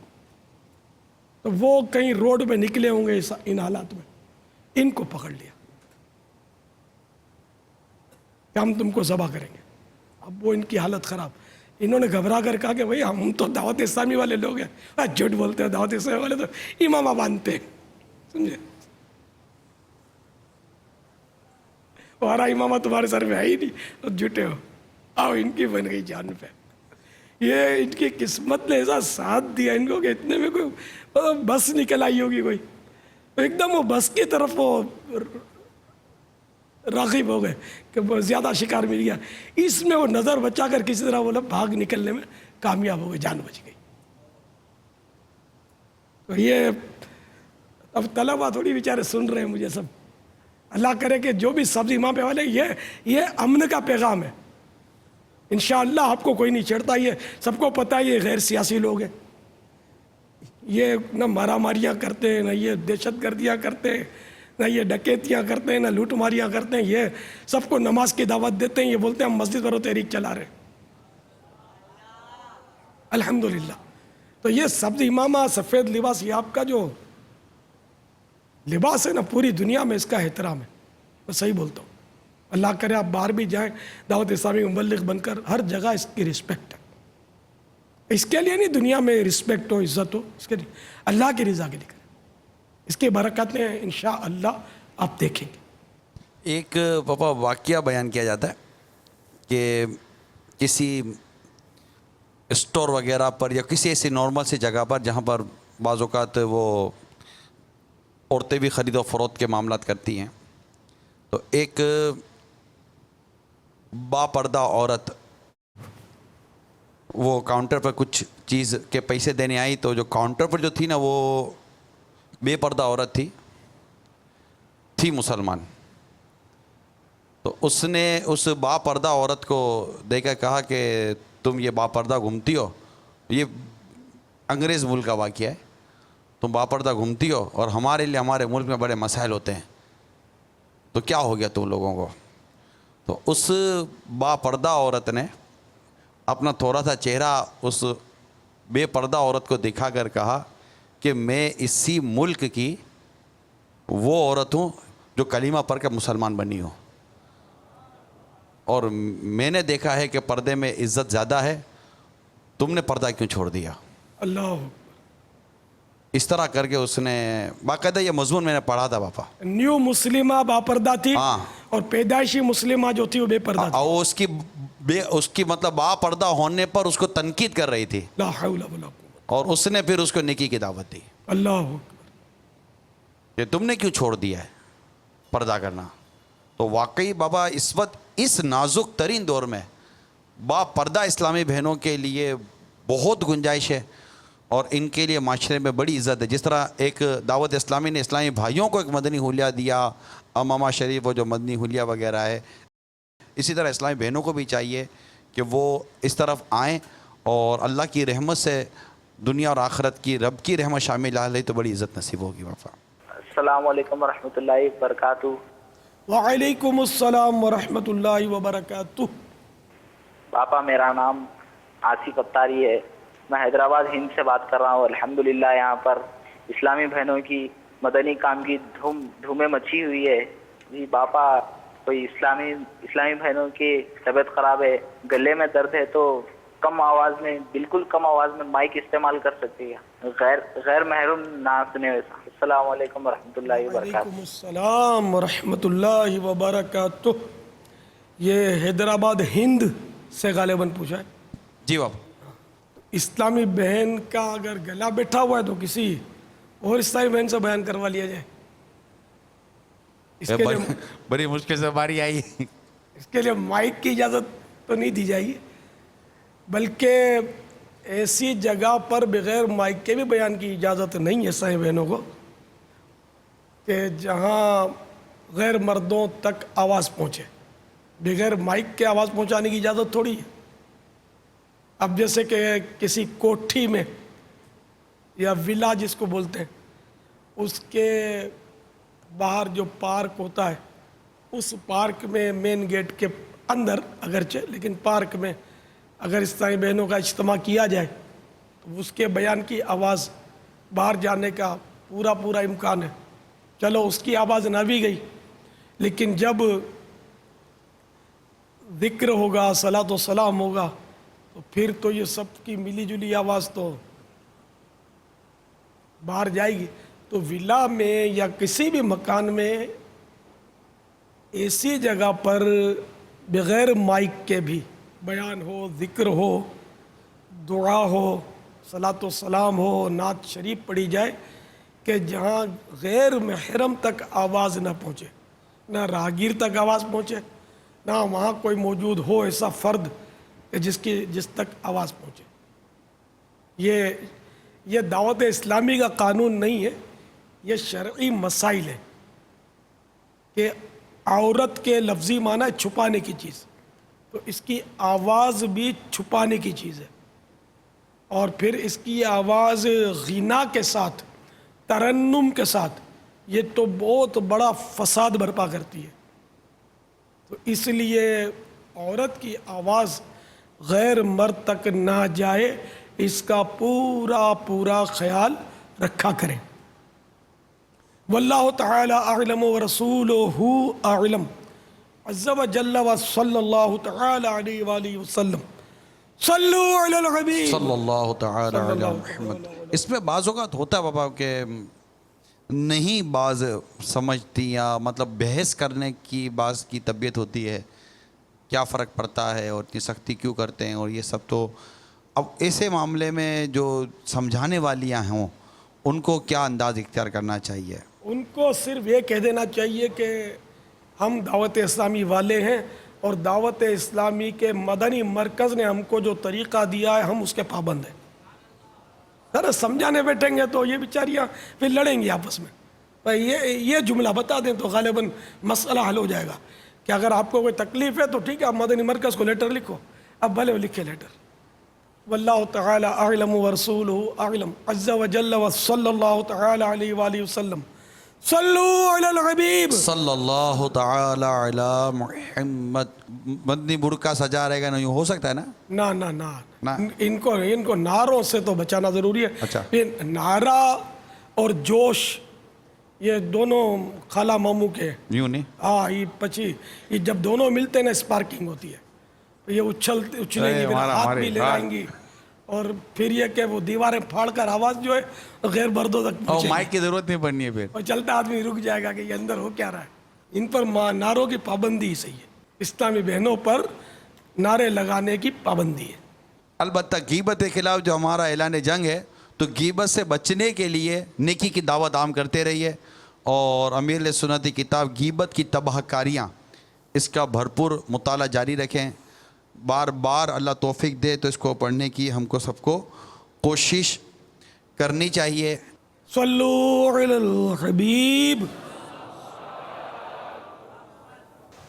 تو وہ کہیں روڈ پہ نکلے ہوں گے ان حالات میں، ان کو پکڑ لیا کہ ہم تم کو ذبح کریں گے۔ اب وہ ان کی حالت خراب، انہوں نے گھبرا کر کہا کہ بھائی ہم تو دعوت اسلامی والے لوگ ہیں، جھوٹ بولتے ہیں، دعوت اسلامی والے تو امامہ باندھتے ہیں، سمجھے، ہمارا امامہ تمہارے سر میں ہے ہی نہیں، تو جھوٹے ہو، آؤ ان کی بن گئی جان پہ۔ یہ ان کی قسمت نے ایسا ساتھ دیا ان کو کہ اتنے میں کوئی بس نکل آئی ہوگی کوئی، تو ایک دم وہ بس کی طرف وہ راغب ہو گئے کہ زیادہ شکار مل گیا، اس میں وہ نظر بچا کر کسی طرح وہ لوگ بھاگ نکلنے میں کامیاب ہو گئے، جان بچ گئی۔ تو یہ اب طلبہ تھوڑی بیچارے سن رہے ہیں مجھے سب، اللہ کرے کہ جو بھی سبز امامے والے یہ امن کا پیغام ہے، انشاءاللہ آپ کو کوئی نہیں چھیڑتا، یہ سب کو پتہ ہے یہ غیر سیاسی لوگ ہیں، یہ نہ مارا ماریاں کرتے ہیں، نہ یہ دہشت گردیاں کرتے ہیں، نہ یہ ڈکیتیاں کرتے ہیں، نہ لوٹ ماریاں کرتے ہیں، یہ سب کو نماز کی دعوت دیتے ہیں، یہ بولتے ہیں ہم مسجد پر تحریک چلا رہے ہیں، الحمدللہ۔ تو یہ سبز امامہ سفید لباس، یہ آپ کا جو لباس ہے نا، پوری دنیا میں اس کا احترام ہے، میں صحیح بولتا ہوں، اللہ کرے آپ باہر بھی جائیں دعوت اسلامی مبلغ بن کر، ہر جگہ اس کی رسپیکٹ ہے، اس کے لیے نہیں دنیا میں رسپیکٹ ہو، عزت ہو، اس کے لیے اللہ کی رضا کے لیے کریں، اس کی برکتیں انشاءاللہ آپ دیکھیں گے۔
ایک پاپا واقعہ بیان کیا جاتا ہے کہ کسی اسٹور وغیرہ پر یا کسی ایسی نارمل سی جگہ پر جہاں پر بعض اوقات وہ عورتیں بھی خرید و فروخت کے معاملات کرتی ہیں، تو ایک با پردہ عورت وہ کاؤنٹر پر کچھ چیز کے پیسے دینے آئی, تو جو کاؤنٹر پر جو تھی نا وہ بے پردہ عورت تھی مسلمان. تو اس نے اس با پردہ عورت کو دیکھ کر کہا کہ تم یہ با پردہ گھومتی ہو, یہ انگریز ملک کا واقعہ ہے, تم با پردہ گھومتی ہو اور ہمارے لیے ہمارے ملک میں بڑے مسائل ہوتے ہیں, تو کیا ہو گیا تم لوگوں کو. تو اس با پردہ عورت نے اپنا تھوڑا سا چہرہ اس بے پردہ عورت کو دکھا کر کہا کہ میں اسی ملک کی وہ عورت ہوں جو کلمہ پڑھ کر مسلمان بنی ہو, اور میں نے دیکھا ہے کہ پردے میں عزت زیادہ ہے, تم نے پردہ کیوں چھوڑ دیا.
اللہ
اس طرح کر کے اس نے باقاعدہ یہ مضمون میں نے پڑھا تھا باپا.
نیو مسلمہ باپردہ تھی
ہاں.
اور پیدائشی مسلمہ جو تھی وہ بے پردہ تھی.
اور اس کی مطلب با پردہ ہونے پر اس کو تنقید کر رہی تھی,
لا حول ولا قوت.
اور اس نے پھر اس کو نیکی کی دعوت دی
اللہ
کہ تم نے کیوں چھوڑ دیا ہے پردہ کرنا. تو واقعی بابا اس وقت اس نازک ترین دور میں با پردہ اسلامی بہنوں کے لیے بہت گنجائش ہے, اور ان کے لیے معاشرے میں بڑی عزت ہے. جس طرح ایک دعوت اسلامی نے اسلامی بھائیوں کو ایک مدنی حلیہ دیا, امامہ شریف وہ جو مدنی حلیہ وغیرہ ہے, اسی طرح اسلامی بہنوں کو بھی چاہیے کہ وہ اس طرف آئیں, اور اللہ کی رحمت سے دنیا اور آخرت کی رب کی رحمت شامل آ رہی تو بڑی عزت نصیب ہوگی. وفا
السلام علیکم ورحمۃ اللہ وبرکاتہ.
وعلیکم السلام ورحمۃ اللہ وبرکاتہ.
پاپا میرا نام آصف اتاری ہے, میں حیدرآباد ہند سے بات کر رہا ہوں. الحمدللہ یہاں پر اسلامی بہنوں کی مدنی کام کی دھومیں مچی ہوئی ہے. جی باپا, کوئی اسلامی بہنوں کی طبیعت خراب ہے, گلے میں درد ہے, تو کم آواز میں, بالکل کم آواز میں مائک استعمال کر سکتی ہے, غیر محرم نہ سنے ویسا. السلام علیکم ورحمۃ اللہ وبرکاتہ.
وعلیکم السلام ورحمۃ اللہ وبرکاتہ. یہ حیدرآباد ہند سے غالباً پوچھا ہے.
جی بابا.
اسلامی بہن کا اگر گلا بیٹھا ہوا ہے تو کسی اور اسلامی بہن سے بیان کروا لیا جائے. اس کے لیے
بڑی مشکل سے باری آئی.
اس کے لیے مائک کی اجازت تو نہیں دی جائے گی, بلکہ ایسی جگہ پر بغیر مائک کے بھی بیان کی اجازت نہیں ہے اسلامی بہنوں کو, کہ جہاں غیر مردوں تک آواز پہنچے. بغیر مائک کے آواز پہنچانے کی اجازت تھوڑی ہے. اب جیسے کہ کسی کوٹھی میں یا ولا جس کو بولتے ہیں, اس کے باہر جو پارک ہوتا ہے, اس پارک میں مین گیٹ کے اندر اگرچہ, لیکن پارک میں اگر اسلامی بہنوں کا اجتماع کیا جائے تو اس کے بیان کی آواز باہر جانے کا پورا امکان ہے. چلو اس کی آواز نہ بھی گئی, لیکن جب ذکر ہوگا, صلاۃ و سلام ہوگا, تو پھر تو یہ سب کی ملی جلی آواز تو باہر جائے گی. تو ولا میں یا کسی بھی مکان میں ایسی جگہ پر بغیر مائک کے بھی بیان ہو, ذکر ہو, دعا ہو, صلاۃ و سلام ہو, نعت شریف پڑھی جائے, کہ جہاں غیر محرم تک آواز نہ پہنچے, نہ راہگیر تک آواز پہنچے, نہ وہاں کوئی موجود ہو ایسا فرد کہ جس تک آواز پہنچے. یہ دعوت اسلامی کا قانون نہیں ہے, یہ شرعی مسائل ہے کہ عورت کے لفظی معنی چھپانے کی چیز, تو اس کی آواز بھی چھپانے کی چیز ہے, اور پھر اس کی آواز غنا کے ساتھ, ترنم کے ساتھ, یہ تو بہت بڑا فساد برپا کرتی ہے. تو اس لیے عورت کی آواز غیر مرد تک نہ جائے, اس کا پورا خیال رکھا کریں. واللہ تعالی اعلم ورسولہ اعلم. عز و جل و صلی اللہ تعالی علیہ وآلہ وسلم. صلو علی الحبیب
صلی اللہ تعالی علی محمد. اس میں بعض اوقات ہوتا ہے بابا کہ نہیں بعض سمجھتی, یا مطلب بحث کرنے کی بعض کی طبیعت ہوتی ہے, کیا فرق پڑتا ہے اور اتنی سختی کیوں کرتے ہیں اور یہ سب. تو اب ایسے معاملے میں جو سمجھانے والیاں ہوں ان کو کیا انداز اختیار کرنا چاہیے؟
ان کو صرف یہ کہہ دینا چاہیے کہ ہم دعوت اسلامی والے ہیں اور دعوت اسلامی کے مدنی مرکز نے ہم کو جو طریقہ دیا ہے ہم اس کے پابند ہیں. سر سمجھانے بیٹھیں گے تو یہ بیچاریاں پھر لڑیں گی آپس میں. بھائی یہ جملہ بتا دیں تو غالباً مسئلہ حل ہو جائے گا کہ اگر آپ کو کوئی تکلیف ہے تو ٹھیک ہے آپ مدنی مرکز کو لیٹر لکھو. اب بھلے وہ لکھے لیٹر. واللہ تعالی اعلم ورسولہ اعلم عز وجل وصلی اللہ تعالی علیہ وآلہ وسلم. صلو علی الحبیب.
صلی اللہ تعالی علی محمد. مدنی برقع سجا رہے گا نا، یوں ہو سکتا ہے نا؟
نہ نہ
نہ.
نہ ان کو نعروں سے تو بچانا ضروری ہے.
اچھا.
پھر نعرہ اور جوش یہ دونوں خالہ ماموں کے.
یوں نہیں.
ہاں یہ جب دونوں ملتے ہیں نا اسپارکنگ ہوتی ہے. یہ اچھلیں گی، پھر ہاتھ بھی لگائیں گی، اور پھر یہ کہ وہ دیواریں پھاڑ کر آواز جو ہے غیر مردوں تک
اور
پہنچے
مائک کی ضرورت نہیں پڑنی ہے پھر.
اور چلتا آدمی رک جائے گا کہ یہ اندر ہو کیا رہا ہے. ان پر نعروں کی پابندی ہی صحیح ہے. اسلامی بہنوں پر نعرے لگانے کی پابندی ہے.
البتہ غیبت کے خلاف جو ہمارا اعلان جنگ ہے، تو غیبت سے بچنے کے لیے نیکی کی دعوت عام کرتے رہیے. اور امیر سنت کی کتاب غیبت کی تباہ کاریاں، اس کا بھرپور مطالعہ جاری رکھیں. بار بار اللہ توفیق دے تو اس کو پڑھنے کی ہم کو سب کو کوشش کرنی چاہیے.
صلو علی الحبیب.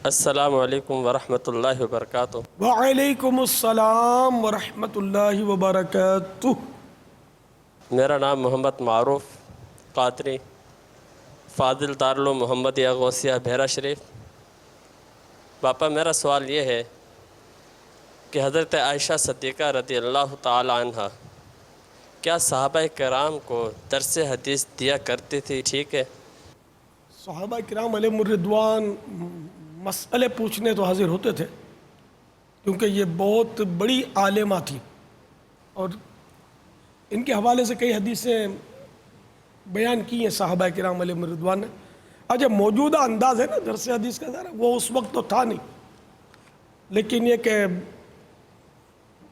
السلام علیکم ورحمۃ اللہ وبرکاتہ.
وعلیکم السلام ورحمۃ اللہ وبرکاتہ.
میرا نام محمد معروف قادری، فاضل دارالعلوم محمدیہ غوثیہ بحیرہ شریف. باپا میرا سوال یہ ہے کہ حضرت عائشہ صدیقہ رضی اللہ تعالی عنہ کیا صحابہ کرام کو درس حدیث دیا کرتی تھی؟ ٹھیک ہے.
صحابہ کرام علیہم الرضوان مسئلے پوچھنے تو حاضر ہوتے تھے، کیونکہ یہ بہت بڑی عالمہ تھی اور ان کے حوالے سے کئی حدیثیں بیان کی ہیں صحابہ کرام علیہم الرضوان نے. اچھا موجودہ انداز ہے نا درس حدیث کا، ذرا وہ اس وقت تو تھا نہیں، لیکن یہ کہ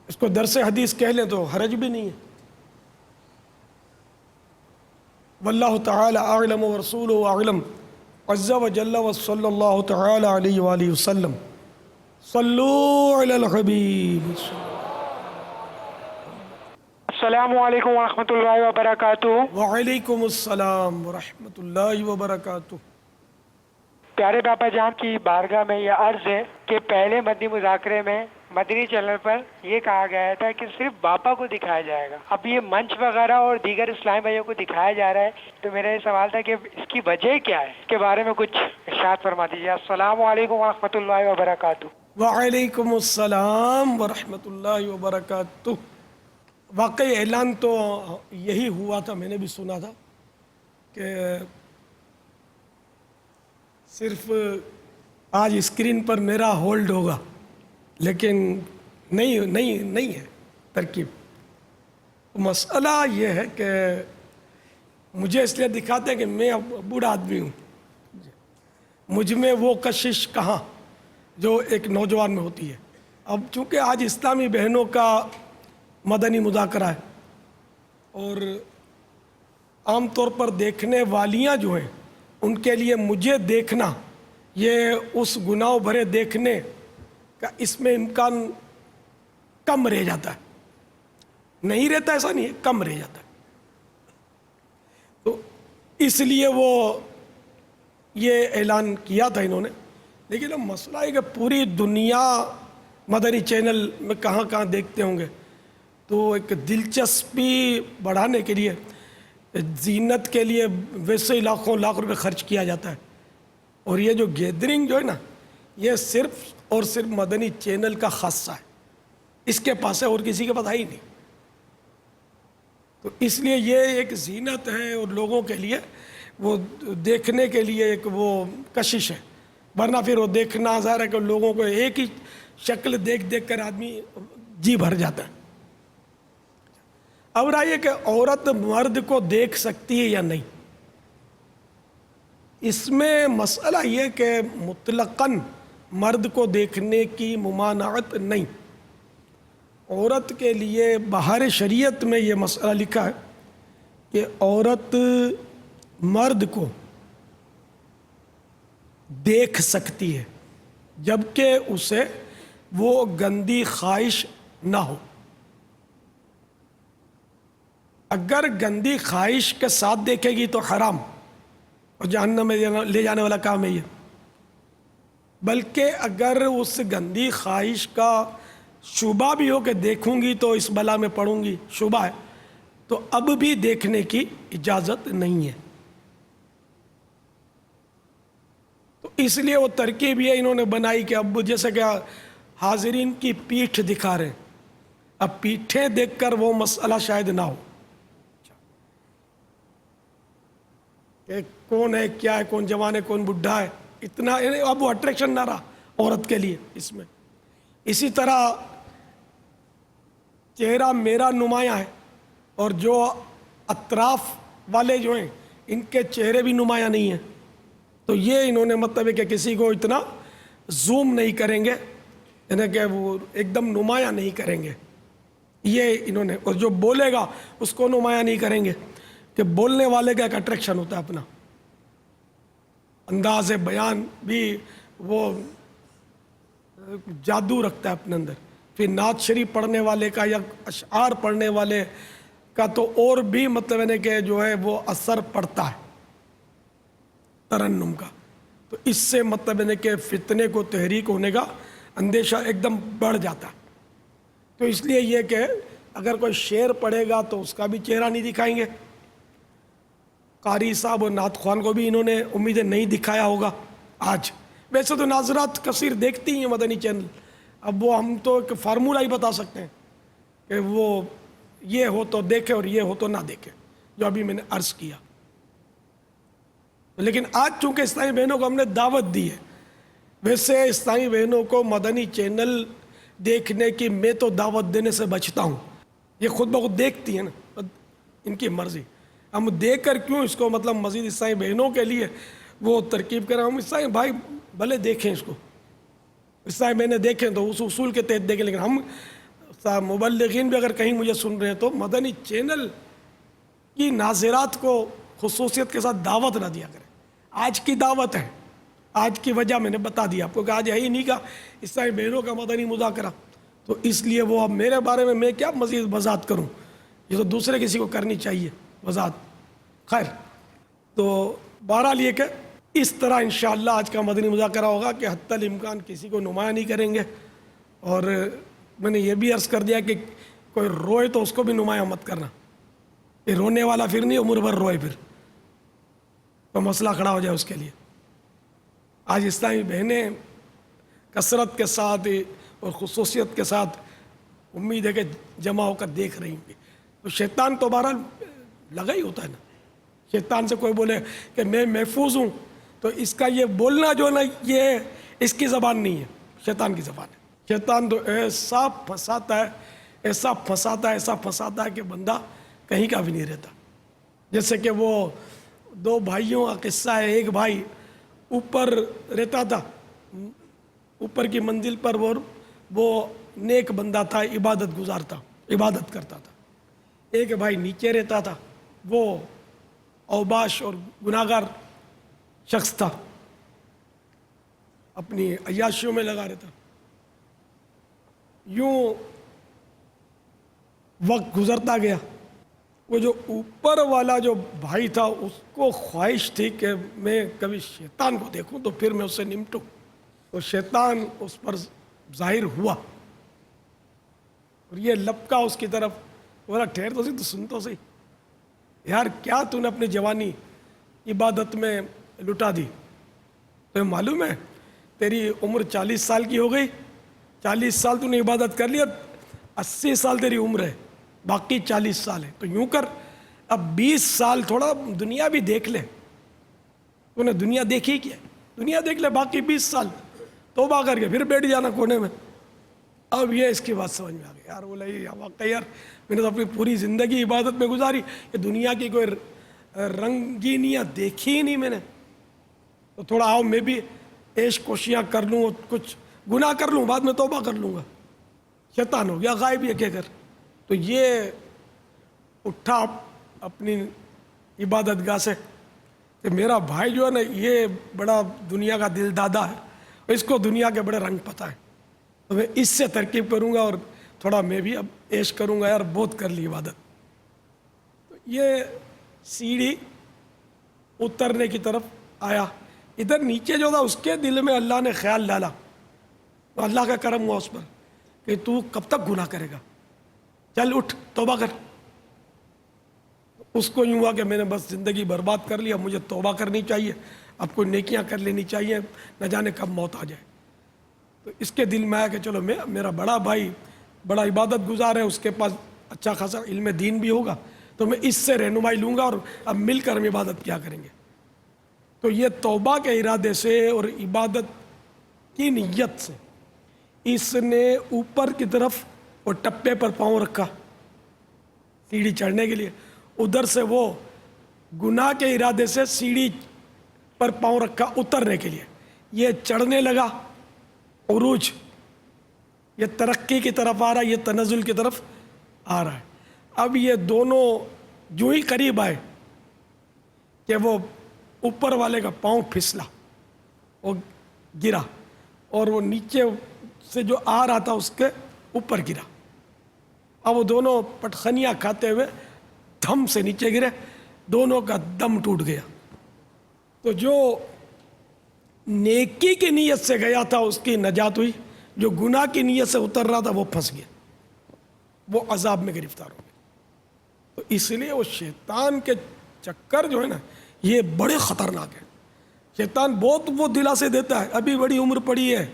اس کو درس حدیث کہہ لیں تو حرج بھی نہیں ہے. واللہ تعالی اعلم ورسولہ اعلم عز وجل وصلی اللہ تعالی علیہ وآلہ وسلم. صلو علی الحبیب.
السلام علیکم ورحمۃ اللہ وبرکاتہ.
وعلیکم السلام ورحمۃ اللہ وبرکاتہ.
پیارے باپا جان کی بارگاہ میں یہ عرض ہے کہ پہلے مدنی مذاکرے میں مدنی چینل پر یہ کہا گیا تھا کہ صرف باپا کو دکھایا جائے گا. اب یہ منچ وغیرہ اور دیگر اسلامی بھائیوں کو دکھایا جا رہا ہے، تو میرا یہ سوال تھا کہ اس کی وجہ کیا ہے؟ اس کے بارے میں کچھ ارشاد فرما دیجیے. السلام علیکم ورحمۃ اللہ وبرکاتہ.
وعلیکم السلام ورحمۃ اللہ وبرکاتہ. واقعی اعلان تو یہی ہوا تھا، میں نے بھی سنا تھا کہ صرف آج اسکرین پر میرا ہولڈ ہوگا، لیکن نہیں ہے ترکیب. مسئلہ یہ ہے کہ مجھے اس لیے دکھاتے ہیں کہ میں اب بوڑھا آدمی ہوں، مجھ میں وہ کشش کہاں جو ایک نوجوان میں ہوتی ہے. اب چونکہ آج اسلامی بہنوں کا مدنی مذاکرہ ہے اور عام طور پر دیکھنے والیاں جو ہیں ان کے لیے مجھے دیکھنا یہ اس گناہ بھرے دیکھنے کا اس میں امکان کم رہ جاتا ہے. نہیں رہتا، ایسا نہیں ہے، کم رہ جاتا ہے. تو اس لیے وہ یہ اعلان کیا تھا انہوں نے. لیکن اب مسئلہ ہے کہ پوری دنیا مدنی چینل میں کہاں کہاں دیکھتے ہوں گے، تو ایک دلچسپی بڑھانے کے لیے زینت کے لیے ویسے ہی لاکھوں لاکھ روپے خرچ کیا جاتا ہے. اور یہ جو گیدرنگ جو ہے نا، یہ صرف اور صرف مدنی چینل کا خاصہ ہے، اس کے پاس ہے اور کسی کے پاس ہے ہی نہیں. تو اس لیے یہ ایک زینت ہے اور لوگوں کے لیے وہ دیکھنے کے لیے ایک وہ کشش ہے. ورنہ پھر وہ دیکھنا ظاہر ہے کہ لوگوں کو ایک ہی شکل دیکھ دیکھ کر آدمی جی بھر جاتا ہے. اب رہا یہ کہ عورت مرد کو دیکھ سکتی ہے یا نہیں، اس میں مسئلہ یہ کہ مطلقاً مرد کو دیکھنے کی ممانعت نہیں. عورت کے لیے بہار شریعت میں یہ مسئلہ لکھا ہے کہ عورت مرد کو دیکھ سکتی ہے جبکہ اسے وہ گندی خواہش نہ ہو. اگر گندی خواہش کے ساتھ دیکھے گی تو حرام اور جہنم میں لے جانے والا کام ہے یہ. بلکہ اگر اس گندی خواہش کا شبہ بھی ہو کہ دیکھوں گی تو اس بلا میں پڑوں گی، شبہ ہے، تو اب بھی دیکھنے کی اجازت نہیں ہے. تو اس لیے وہ ترکیب یہ انہوں نے بنائی کہ اب جیسے کہ حاضرین کی پیٹھ دکھا رہے ہیں، اب پیٹھیں دیکھ کر وہ مسئلہ شاید نہ ہو کہ کون ہے، کیا ہے، کون جوان ہے، کون بڈھا ہے، اتنا اب وہ اٹریکشن نہ رہا عورت کے لیے اس میں. اسی طرح چہرہ میرا نمایاں ہے اور جو اطراف والے جو ہیں ان کے چہرے بھی نمایاں نہیں ہیں، تو یہ انہوں نے مطلب ہے کہ کسی کو اتنا زوم نہیں کریں گے، یعنی کہ وہ ایک دم نمایاں نہیں کریں گے یہ انہوں نے. اور جو بولے گا اس کو نمایاں نہیں کریں گے کہ بولنے والے کا ایک اٹریکشن ہوتا ہے، اپنا انداز بیان بھی وہ جادو رکھتا ہے اپنے اندر. پھر نعت شریف پڑھنے والے کا یا اشعار پڑھنے والے کا تو اور بھی مطلب ہے کہ جو ہے وہ اثر پڑتا ہے ترنم کا. تو اس سے مطلب ہے کہ فتنے کو تحریک ہونے کا اندیشہ ایک دم بڑھ جاتا ہے. تو اس لیے یہ کہ اگر کوئی شعر پڑھے گا تو اس کا بھی چہرہ نہیں دکھائیں گے. قاری صاحب اور نعت خوان کو بھی انہوں نے امیدیں نہیں دکھایا ہوگا آج. ویسے تو ناظرات کثیر دیکھتی ہیں مدنی چینل، اب وہ ہم تو ایک فارمولہ ہی بتا سکتے ہیں کہ وہ یہ ہو تو دیکھے اور یہ ہو تو نہ دیکھے، جو ابھی میں نے عرض کیا. لیکن آج چونکہ اسلامی بہنوں کو ہم نے دعوت دی ہے، ویسے اسلامی بہنوں کو مدنی چینل دیکھنے کی میں تو دعوت دینے سے بچتا ہوں. یہ خود بخود دیکھتی ہیں نا، ان کی مرضی. ہم دیکھ کر کیوں اس کو مطلب مزید اسلامی بہنوں کے لیے وہ ترکیب کریں. ہم اسلامی بھائی بھلے دیکھیں اس کو، اسلامی بہنیں دیکھیں تو اس اصول کے تحت دیکھیں، لیکن ہم مبلغین بھی اگر کہیں مجھے سن رہے ہیں تو مدنی چینل کی ناظرات کو خصوصیت کے ساتھ دعوت نہ دیا کریں. آج کی دعوت ہے، آج کی وجہ میں نے بتا دیا آپ کو کہ آج ہے ہی نہیں کا اسلامی بہنوں کا مدنی مذاکرہ، تو اس لیے وہ اب میرے بارے میں کیا مزید وضاحت کروں، یہ تو دوسرے کسی کو کرنی چاہیے وضاحت. خیر، تو بہرحال یہ کہ اس طرح انشاءاللہ آج کا مدنی مذاکرہ ہوگا کہ حتی الامکان کسی کو نمایاں نہیں کریں گے. اور میں نے یہ بھی عرض کر دیا کہ کوئی روئے تو اس کو بھی نمایاں مت کرنا، یہ رونے والا پھر نہیں عمر بھر روئے، پھر تو مسئلہ کھڑا ہو جائے اس کے لیے. آج اسلامی بہنیں کثرت کے ساتھ اور خصوصیت کے ساتھ امید ہے کہ جمع ہو کر دیکھ رہی ہوں گی. تو شیطان تو بہرحال لگا ہی ہوتا ہے نا. شیطان سے کوئی بولے کہ میں محفوظ ہوں تو اس کا یہ بولنا جو نا یہ اس کی زبان نہیں ہے، شیطان کی زبان ہے. شیطان تو ایسا پھنساتا ہے، ایسا پھنساتا ہے، ایسا پھنساتا ہے کہ بندہ کہیں کا بھی نہیں رہتا. جیسے کہ وہ دو بھائیوں کا قصہ ہے. ایک بھائی اوپر رہتا تھا، اوپر کی منزل پر وہ نیک بندہ تھا، عبادت گزار تھا، عبادت کرتا تھا. ایک بھائی نیچے رہتا تھا، وہ اوباش اور گناہگار شخص تھا، اپنی عیاشیوں میں لگا رہتا. یوں وقت گزرتا گیا. وہ جو اوپر والا جو بھائی تھا اس کو خواہش تھی کہ میں کبھی شیطان کو دیکھوں تو پھر میں اس سے نمٹوں. تو شیطان اس پر ظاہر ہوا اور یہ لپکا اس کی طرف، بولا ٹھہر تو صحیح، تو سن تو صحیح یار، کیا تو نے اپنی جوانی عبادت میں لٹا دی؟ تو معلوم ہے تیری عمر 40 سال کی ہو گئی، 40 سال تو نے عبادت کر لیا، 80 سال تیری عمر ہے، باقی 40 سال ہے. تو یوں کر اب 20 سال تھوڑا دنیا بھی دیکھ لے. تو نے دنیا دیکھی کیا؟ دنیا دیکھ لے، باقی 20 سال توبہ کر کے پھر بیٹھ جانا کونے میں. اب یہ اس کی بات سمجھ میں آ گئی. یار بولا یہ واقعی یار میں نے تو اپنی پوری زندگی عبادت میں گزاری، کہ دنیا کی کوئی رنگینیاں دیکھی ہی نہیں میں نے. تو تھوڑا آؤ میں بھی عیش کوشیاں کر لوں، کچھ گناہ کر لوں، بعد میں توبہ کر لوں گا. شیطان ہو گیا غائب یہ کہہ کر. تو یہ اٹھا اپنی عبادت گاہ سے کہ میرا بھائی جو ہے نا یہ بڑا دنیا کا دل دادا ہے اس کو دنیا کے بڑے رنگ پتہ ہے، تو میں اس سے ترکیب کروں گا اور تھوڑا میں بھی اب عیش کروں گا، یار بہت کر لی عبادت. تو یہ سیڑھی اترنے کی طرف آیا، ادھر نیچے جو تھا اس کے دل میں اللہ نے خیال ڈالا، تو اللہ کا کرم ہوا اس پر کہ تو کب تک گناہ کرے گا، چل اٹھ توبہ کر. اس کو یوں ہوا کہ میں نے بس زندگی برباد کر لی، اب مجھے توبہ کرنی چاہیے، اب کوئی نیکیاں کر لینی چاہیے، نہ جانے کب موت آ جائے. تو اس کے دل میں آیا کہ چلو میرا بڑا بھائی بڑا عبادت گزار ہے، اس کے پاس اچھا خاصا علم دین بھی ہوگا، تو میں اس سے رہنمائی لوں گا اور اب مل کر ہم عبادت کیا کریں گے. تو یہ توبہ کے ارادے سے اور عبادت کی نیت سے اس نے اوپر کی طرف وہ ٹپے پر پاؤں رکھا سیڑھی چڑھنے کے لیے، ادھر سے وہ گناہ کے ارادے سے سیڑھی پر پاؤں رکھا اترنے کے لیے. یہ چڑھنے لگا، عروج، یہ ترقی کی طرف آ رہا ہے، یہ تنزل کی طرف آ رہا ہے. اب یہ دونوں جو ہی قریب آئے کہ وہ اوپر والے کا پاؤں پھسلا، وہ گرا، اور وہ نیچے سے جو آ رہا تھا اس کے اوپر گرا. اب وہ دونوں پٹخنیاں کھاتے ہوئے دھم سے نیچے گرے، دونوں کا دم ٹوٹ گیا. تو جو نیکی کی نیت سے گیا تھا اس کی نجات ہوئی، جو گناہ کی نیت سے اتر رہا تھا وہ پھنس گیا، وہ عذاب میں گرفتار ہو گیا. تو اس لیے وہ شیطان کے چکر جو ہے نا یہ بڑے خطرناک ہیں. شیطان بہت وہ دلاسے دیتا ہے، ابھی بڑی عمر پڑی ہے،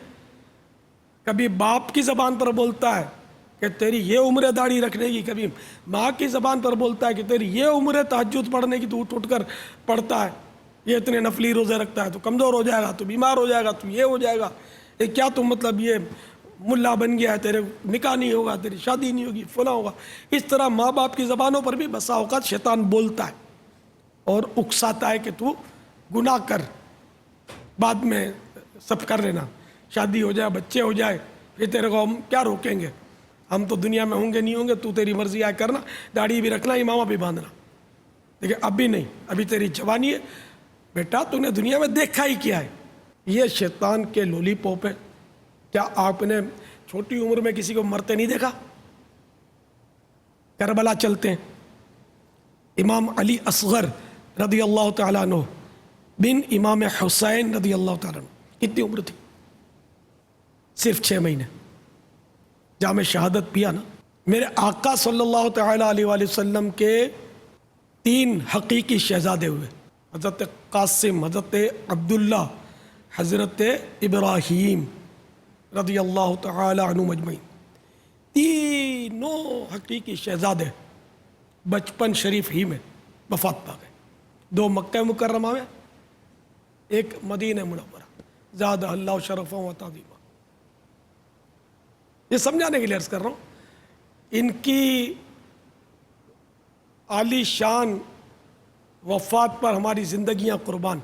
کبھی باپ کی زبان پر بولتا ہے کہ تیری یہ عمر ہے داڑھی رکھنے کی، کبھی ماں کی زبان پر بولتا ہے کہ تیری یہ عمر ہے تہجد پڑھنے کی، تو اٹھ اٹھ کر پڑھتا ہے، یہ اتنے نفلی روزے رکھتا ہے، تو کمزور ہو جائے گا، تو بیمار ہو جائے گا، تو یہ ہو جائے گا، یہ کیا تو مطلب یہ ملا بن گیا ہے، تیرے نکاح نہیں ہوگا، تیری شادی نہیں ہوگی، فلاں ہوگا. اس طرح ماں باپ کی زبانوں پر بھی بسا اوقات شیطان بولتا ہے اور اکساتا ہے کہ تو گناہ کر، بعد میں سب کر لینا، شادی ہو جائے، بچے ہو جائے، پھر تیرے کو ہم کیا روکیں گے، ہم تو دنیا میں ہوں گے نہیں ہوں گے، تو تیری مرضی آئے کرنا، داڑھی بھی رکھنا، امامہ بھی باندھنا. لیکن ابھی نہیں، ابھی تیری جوانی ہے بیٹا، تو نے دنیا میں دیکھا ہی کیا ہے. یہ شیطان کے لولی پوپ ہے. کیا آپ نے چھوٹی عمر میں کسی کو مرتے نہیں دیکھا؟ کربلا چلتے ہیں، امام علی اصغر رضی اللہ تعالیٰ عنہ بن امام حسین رضی اللہ تعالیٰ عنہ، کتنی عمر تھی؟ صرف 6 مہینے. جام شہادت پیا نا. میرے آقا صلی اللہ تعالیٰ علیہ وآلہ وسلم کے 3 حقیقی شہزادے ہوئے، حضرت قاسم، حضرت عبداللہ، حضرت ابراہیم رضی اللہ تعالی عنہ مجمعین. تینوں حقیقی شہزادے بچپن شریف ہی میں وفات پا گئے. 2 مکہ مکرمہ میں، ایک مدینہ منورہ، زادہ اللہ شرفا و تعظیما. یہ سمجھانے کے لیے عرض کر رہا ہوں، ان کی عالی شان وفات پر ہماری زندگیاں قربان.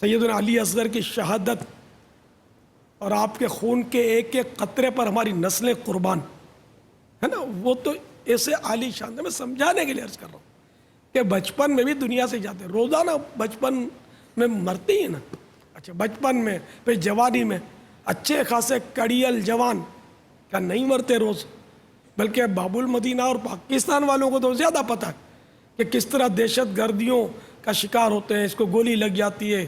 سیدنا علی اصغر کی شہادت اور آپ کے خون کے ایک ایک قطرے پر ہماری نسلیں قربان ہے نا. وہ تو ایسے عالی شان ہے. میں سمجھانے کے لیے عرض کر رہا ہوں کہ بچپن میں بھی دنیا سے جاتے ہیں، روزانہ بچپن میں مرتے ہی ہیں نا. اچھا بچپن میں، پھر جوانی میں، اچھے خاصے کڑیل جوان کیا نہیں مرتے روز؟ بلکہ باب المدینہ اور پاکستان والوں کو تو زیادہ پتہ ہے کہ کس طرح دہشت گردیوں کا شکار ہوتے ہیں. اس کو گولی لگ جاتی ہے،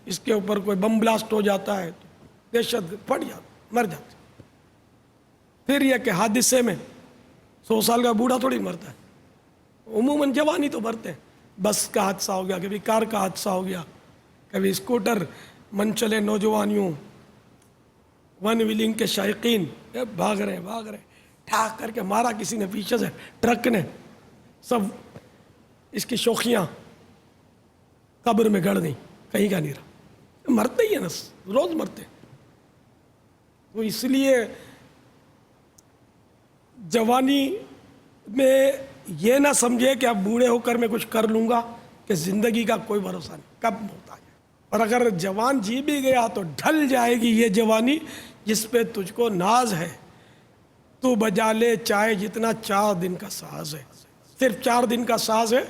اس کے اوپر کوئی بم بلاسٹ ہو جاتا ہے، دہشت پھٹ جاتا، مر جاتا. پھر یہ کہ حادثے میں 100 سال کا بوڑھا تھوڑی مرتا ہے، عموماً جوانی تو مرتے ہیں. بس کا حادثہ ہو گیا، کبھی کار کا حادثہ ہو گیا، کبھی اسکوٹر منچلے نوجوانیوں، ون ویلنگ کے شائقین بھاگ رہے ٹھاک کر کے مارا کسی نے پیچھے سے، ٹرک نے، سب اس کی شوخیاں قبر میں گڑ گئیں، کہیں کا نہیں رہا. مرتے ہی ہیں نا، روز مرتے ہیں. تو اس لیے جوانی میں یہ نہ سمجھے کہ اب بوڑھے ہو کر میں کچھ کر لوں گا، کہ زندگی کا کوئی بھروسہ نہیں، کب موت آ جائے. اور اگر جوان جی بھی گیا تو ڈھل جائے گی یہ جوانی جس پہ تجھ کو ناز ہے. تو بجا لے چاہے جتنا 4 دن کا ساز ہے، صرف 4 دن کا ساز ہے.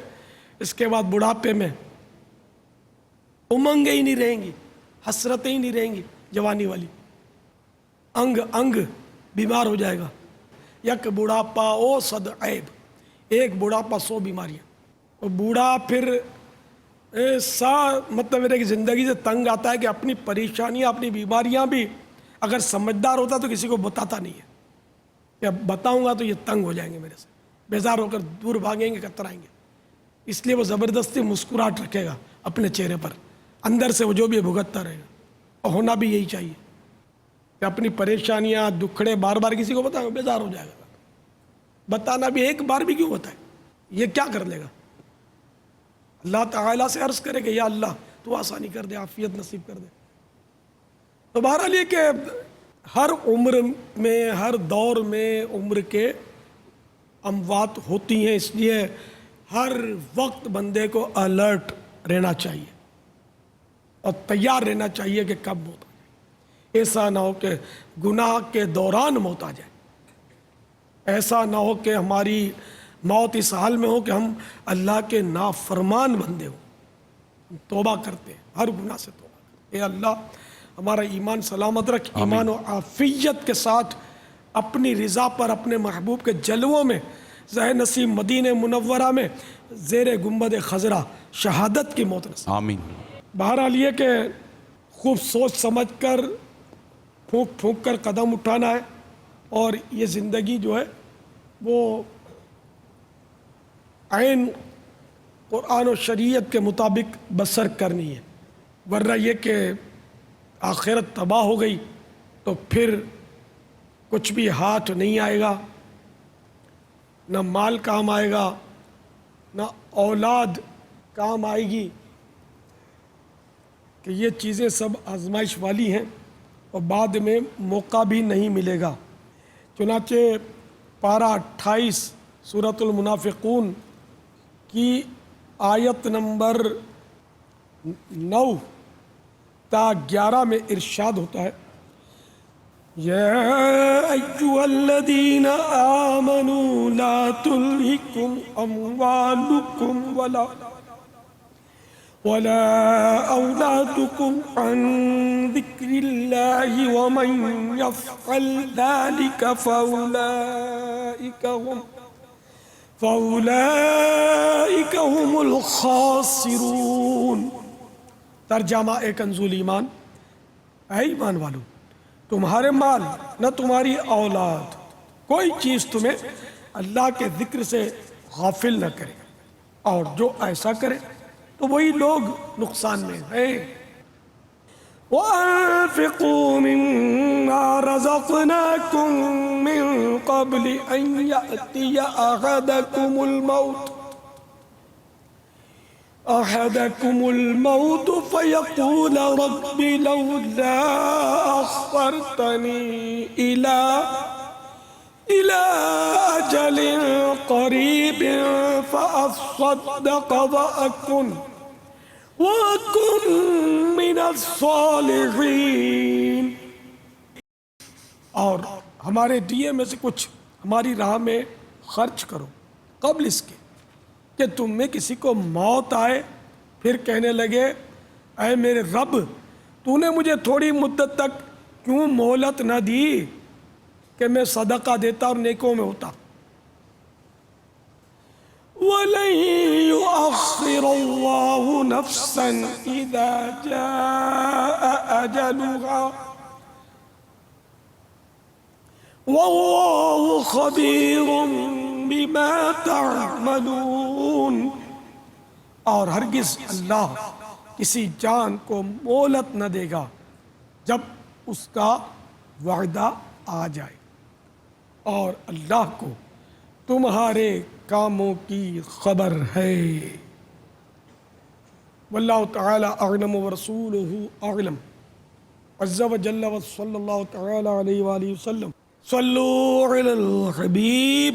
اس کے بعد بڑھاپے میں امنگیں ہی نہیں رہیں گی، حسرتیں ہی نہیں رہیں گی، جوانی والی، انگ انگ بیمار ہو جائے گا. یک بڑھاپا او صد عیب، ایک بڑھاپا 100 بیماریاں. اور بوڑھا پھر ایسا مطلب میرے کی زندگی سے تنگ آتا ہے کہ اپنی پریشانیاں اپنی بیماریاں بھی اگر سمجھدار ہوتا تو کسی کو بتاتا نہیں ہے کہ اب بتاؤں گا تو یہ تنگ ہو جائیں گے میرے سے، بیزار ہو کر دور بھاگیں گے، کترائیں گے. اس لیے وہ زبردستی مسکراہٹ رکھے گا اپنے چہرے پر، اندر سے وہ جو بھی بھگتتا رہے گا. اور ہونا بھی یہی چاہیے کہ اپنی پریشانیاں دکھڑے بار بار کسی کو بتائیں، بیزار ہو جائے گا. بتانا بھی ایک بار بھی کیوں بتائے، یہ کیا کر لے گا. اللہ تعالیٰ سے عرض کرے کہ یا اللہ تو آسانی کر دے، عافیت نصیب کر دے. تو بہرحال یہ کہ ہر عمر میں ہر دور میں عمر کے اموات ہوتی ہیں، اس لیے ہر وقت بندے کو الرٹ رہنا چاہیے اور تیار رہنا چاہیے کہ کب موت آ جائے. ایسا نہ ہو کہ گناہ کے دوران موت آ جائے، ایسا نہ ہو کہ ہماری موت اس حال میں ہو کہ ہم اللہ کے نافرمان بندے ہوں. ہم توبہ کرتے ہیں، ہر گناہ سے توبہ کرتے ہیں. اے اللہ ہمارا ایمان سلامت رکھ، ایمان و عافیت کے ساتھ اپنی رضا پر اپنے محبوب کے جلووں میں زہ نصیب مدینہ منورہ میں زیر گنبد خضرا شہادت کی موت نصیب.
آمین.
بہرحال یہ کہ خوب سوچ سمجھ کر پھونک پھونک کر قدم اٹھانا ہے، اور یہ زندگی جو ہے وہ عین قرآن و شریعت کے مطابق بسر کرنی ہے. ورنہ یہ کہ آخرت تباہ ہو گئی تو پھر کچھ بھی ہاتھ نہیں آئے گا، نہ مال کام آئے گا، نہ اولاد کام آئے گی. کہ یہ چیزیں سب آزمائش والی ہیں اور بعد میں موقع بھی نہیں ملے گا. چنانچہ پارہ 28 سورۃ المنافقون کی آیت نمبر 9 تا 11 میں ارشاد ہوتا ہے، یا ایھا الذین آمنوا لا تلہکم اموالکم ولا اولادکم عن ذکر اللہ ومن یفعل ذلک فاولئک هم الخاسرون. ترجمہ اے کنزول ایمان، اے ایمان والو، تمہارے مال نہ تمہاری اولاد کوئی چیز تمہیں اللہ کے ذکر سے غافل نہ کرے، اور جو ایسا کرے تو وہی لوگ نقصان میں ہیں. وَأَنفِقُوا مِمَّا رَزَقْنَاكُم مِّن قَبْلِ أَن يَأْتِيَ أَحَدَكُمُ الْمَوْتُ فَيَقُولَ رَبِّ لَوْلَا أَخَّرْتَنِي إِلَى أَجَلٍ قَرِيبٍ فَأَصَّدَّقَ وَأَكُن مِّنَ الصَّالِحِينَ. اور ہمارے دیے میں سے کچھ ہماری راہ میں خرچ کرو قبل اس کے کہ تم میں کسی کو موت آئے پھر کہنے لگے اے میرے رب تو نے مجھے تھوڑی مدت تک کیوں مہلت نہ دی کہ میں صدقہ دیتا اور نیکوں میں ہوتا. وَلَن يُؤَخِّرَ اللَّهُ نَفْسًا إِذَا جَاءَ أَجَلُهَا وَاللَّهُ خَبِيرٌ بِمَا تَعْمَلُونَ. اور ہرگز اللہ کسی جان کو مہلت نہ دے گا جب اس کا وعدہ آ جائے، اور اللہ کو تمہارے کاموں کی خبر ہے. واللہ تعالی اعلم ورسولہ اعلم عز وجل وصلی اللہ تعالی علیہ وآلہ وسلم. صلوا علی الحبیب